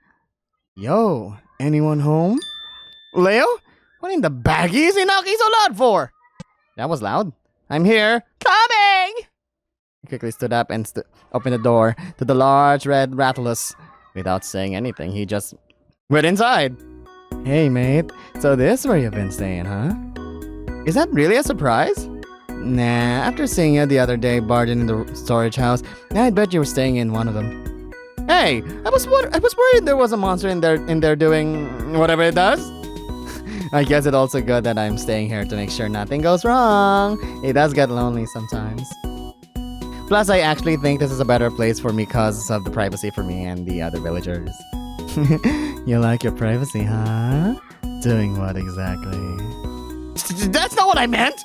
Yo, anyone home? Leo? What in the baggie is he knocking so loud for? That was loud. I'm here. Coming! He quickly stood up and opened the door to the large red Rattlus. Without saying anything, he just went inside. Hey, mate. So this is where you've been staying, huh? Is that really a surprise? Nah, after seeing you the other day barging in the storage house, I'd bet you were staying in one of them. Hey, I was worried there was a monster in there doing whatever it does. I guess it's also good that I'm staying here to make sure nothing goes wrong. It does get lonely sometimes. Plus, I actually think this is a better place for me because of the privacy for me and the other villagers. You like your privacy, huh? Doing what exactly? That's not what I meant!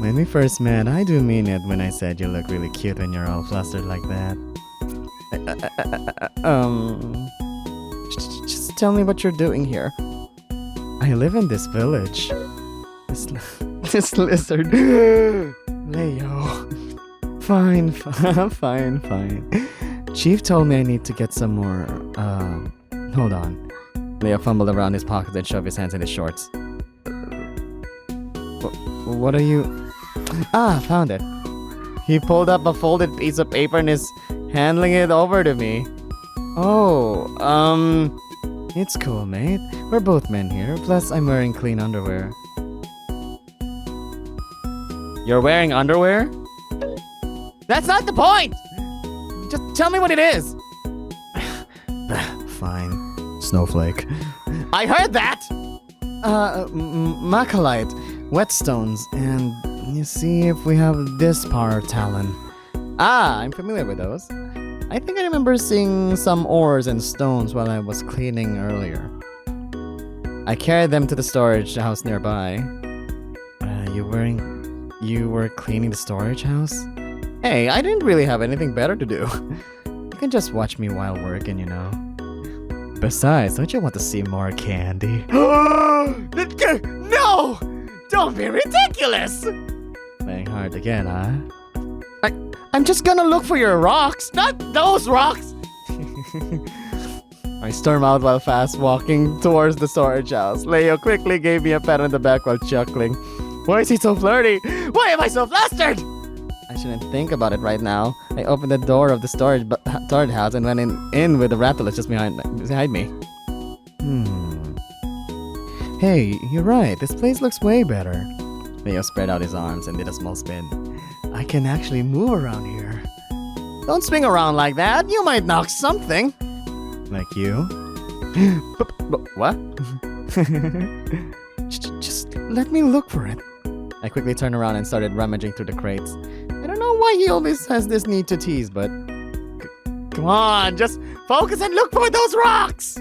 When we first met, I do mean it when I said you look really cute when you're all flustered like that. Just tell me what you're doing here. I live in this village. This lizard. Leo. Fine. Chief told me I need to get some more, hold on. Leo fumbled around his pockets and shoved his hands in his shorts. What are you... Ah, found it. He pulled up a folded piece of paper and is handing it over to me. Oh, it's cool, mate. We're both men here, plus I'm wearing clean underwear. You're wearing underwear? That's not the point! Just tell me what it is! Fine. Snowflake. I heard that! Macalite, whetstones, and you see if we have this power talon. Ah, I'm familiar with those. I think I remember seeing some ores and stones while I was cleaning earlier. I carried them to the storage house nearby. You were cleaning the storage house? Hey, I didn't really have anything better to do. You can just watch me while working, you know. Besides, don't you want to see more candy? No! Don't be ridiculous! Playing hard to get, huh? I'm just gonna look for your rocks, not those rocks! I storm out while fast walking towards the storage house. Leo quickly gave me a pat on the back while chuckling. Why is he so flirty? Why am I so flustered? I shouldn't think about it right now. I opened the door of the storage house and went in with the Rattlus just behind me. Hey, you're right. This place looks way better. Leo spread out his arms and did a small spin. I can actually move around here. Don't swing around like that. You might knock something. Like you? What? Just let me look for it. I quickly turned around and started rummaging through the crates. I don't know why he always has this need to tease, but... Come on, just focus and look for those rocks!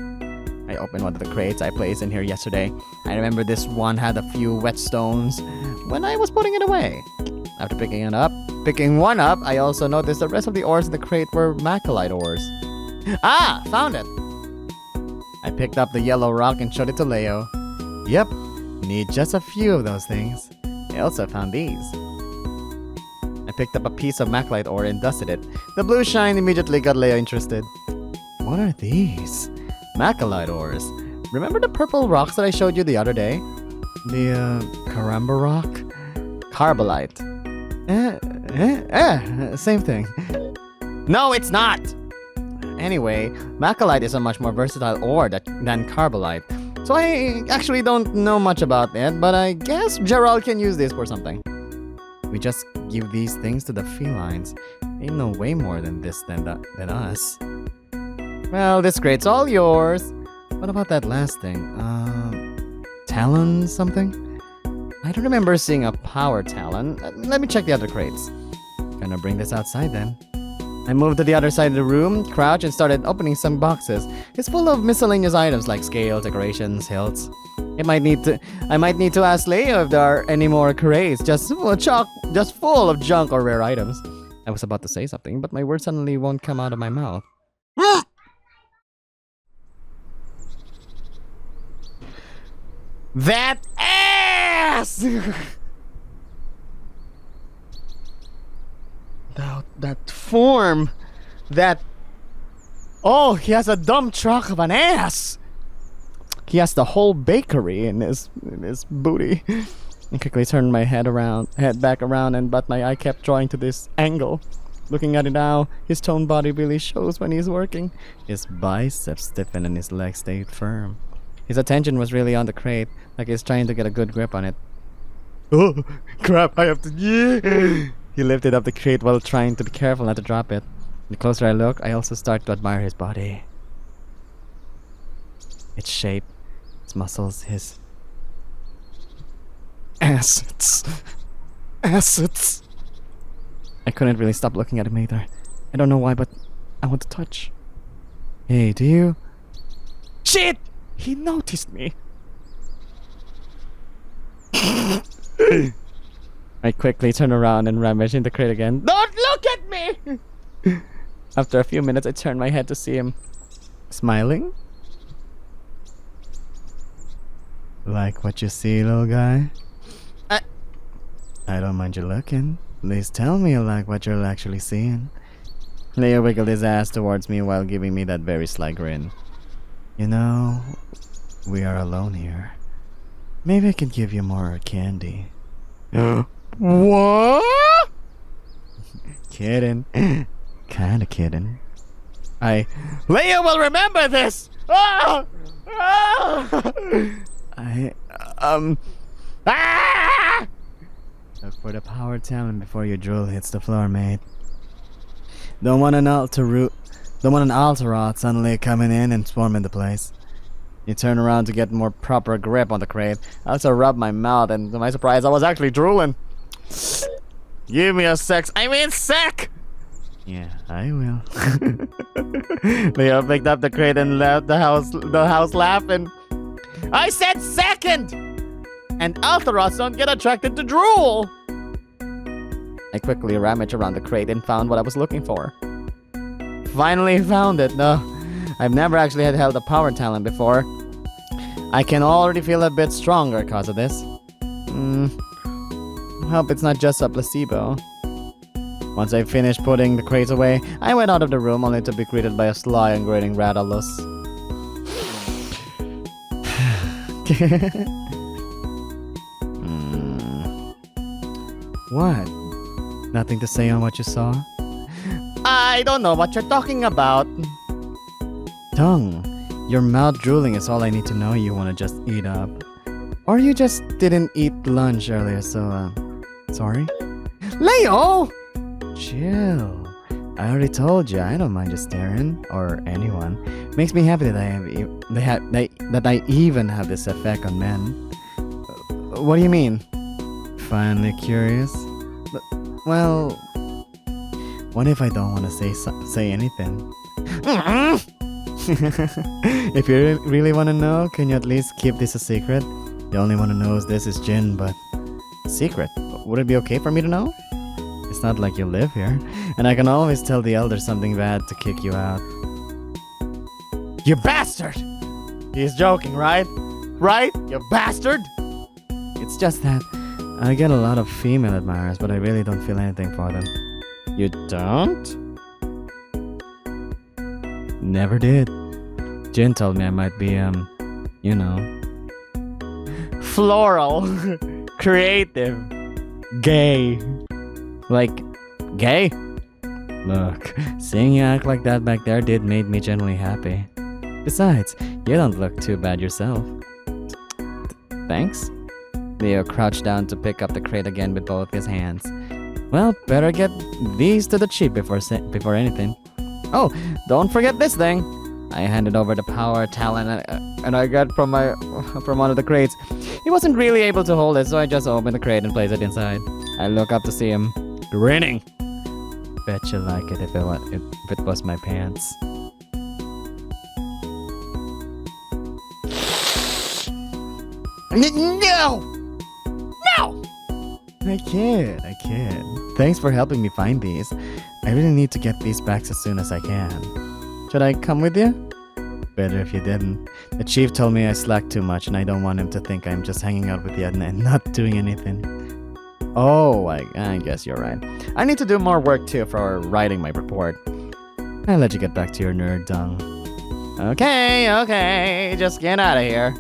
I opened one of the crates I placed in here yesterday. I remember this one had a few whetstones when I was putting it away. After picking one up, I also noticed the rest of the ores in the crate were macrolite ores. Ah, found it! I picked up the yellow rock and showed it to Leo. Yep, need just a few of those things. I also found these. I picked up a piece of macrolite ore and dusted it. The blue shine immediately got Leo interested. What are these? Macrolite ores. Remember the purple rocks that I showed you the other day? The, Karamba rock? Carbolite. Same thing. No, it's not! Anyway, macrolite is a much more versatile ore than carbolite. So I actually don't know much about it, but I guess Gerald can use this for something. We just give these things to the felines. They know way more than this than us. Well, this crate's all yours. What about that last thing? Talon something? I don't remember seeing a power talon. Let me check the other crates. Gonna bring this outside then. I moved to the other side of the room, crouched, and started opening some boxes. It's full of miscellaneous items like scales, decorations, hilts. I might need to ask Leo if there are any more crates just full of junk or rare items. I was about to say something, but my words suddenly won't come out of my mouth. That ass! That form! Oh, he has a dump truck of an ass! He has the whole bakery in his booty. I quickly turned my head back around, but my eye kept drawing to this angle. Looking at it now, his toned body really shows when he's working. His biceps stiffen and his legs stayed firm. His attention was really on the crate, like he's trying to get a good grip on it. Oh, crap, I have to... Yeah. He lifted up the crate while trying to be careful not to drop it. The closer I look, I also start to admire his body. Its shape, its muscles, his... assets. Assets. I couldn't really stop looking at him either. I don't know why, but I want to touch. Hey, do you... Shit! He noticed me. I quickly turn around and rummage in the crate again. Don't look at me! After a few minutes, I turn my head to see him. Smiling? Like what you see, little guy? I don't mind you looking. Please tell me you like what you're actually seeing. Leo wiggled his ass towards me while giving me that very sly grin. You know, we are alone here. Maybe I can give you more candy. What? Kidding. Kinda kidding. Leo will remember this! Ah! Ah! Look for the power talent before your drill hits the floor, mate. Don't want an Alterot suddenly coming in and swarming the place. You turn around to get more proper grip on the crate. I also rubbed my mouth, and to my surprise, I was actually drooling. Give me a sec. Yeah, I will. Leo picked up the crate and left the house laughing. I said second! And Alterots don't get attracted to drool! I quickly rummaged around the crate and found what I was looking for. Finally found it. No, I've never actually held a power talent before. I can already feel a bit stronger because of this. Hope it's not just a placebo. Once I finished putting the crates away, I went out of the room only to be greeted by a sly and grating Rattlelus. What? Nothing to say on what you saw? I don't know what you're talking about. Tongue. Your mouth drooling is all I need to know you want to just eat up. Or you just didn't eat lunch earlier, so, sorry? Leo! Chill. I already told you I don't mind you staring, or anyone. Makes me happy that I even have this effect on men. What do you mean? Finally curious? Well, what if I don't want to say anything? If you really want to know, can you at least keep this a secret? The only one who knows this is Jin, but... Secret? Would it be okay for me to know? It's not like you live here, and I can always tell the elders something bad to kick you out. You bastard! He's joking, right? Right? You bastard! It's just that I get a lot of female admirers, but I really don't feel anything for them. You don't? Never did. Jin told me I might be, you know... Floral. Creative. gay. Like, gay? Look, seeing you act like that back there did make me genuinely happy. Besides, you don't look too bad yourself. Thanks? Leo crouched down to pick up the crate again with both his hands. Well, better get these to the chief before anything. Oh, don't forget this thing. I handed over the power talent and I got from one of the crates. He wasn't really able to hold it, so I just opened the crate and placed it inside. I look up to see him grinning. Bet you like it if it was my pants. No! No! I kid. Thanks for helping me find these. I really need to get these back as soon as I can. Should I come with you? Better if you didn't. The chief told me I slacked too much and I don't want him to think I'm just hanging out with Yedna and not doing anything. Oh, I guess you're right. I need to do more work too for writing my report. I'll let you get back to your nerd dung. Okay, just get out of here.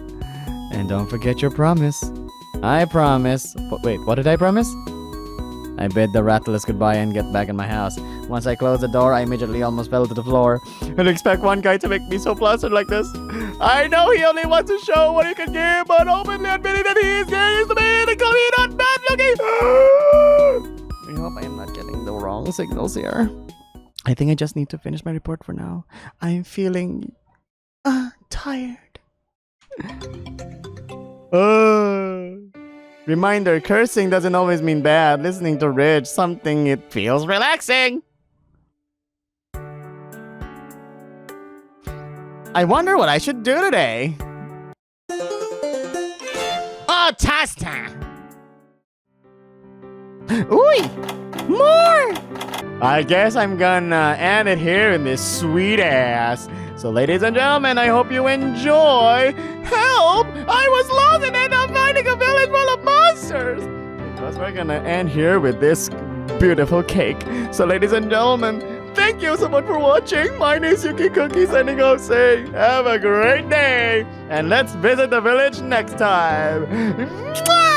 And don't forget your promise. I promise. Wait, what did I promise? I bid the Rattlers goodbye and get back in my house. Once I closed the door, I immediately almost fell to the floor. I expect one guy to make me so flustered like this. I know he only wants to show what he can give, but openly admitting that he is gay is the man and call me not bad looking. I hope I am not getting the wrong signals here. I think I just need to finish my report for now. I'm feeling... tired. Reminder, cursing doesn't always mean bad. Listening to Ridge, something it feels relaxing. I wonder what I should do today. Oh, Tasta! Ooh! More! I guess I'm gonna end it here in this sweet ass. So ladies and gentlemen, I hope you enjoy. Help! I was lost and ended up finding a village full of monsters. Because we're gonna end here with this beautiful cake. So ladies and gentlemen, thank you so much for watching. My name is UkeKooki signing off saying, have a great day. And let's visit the village next time. Mwah!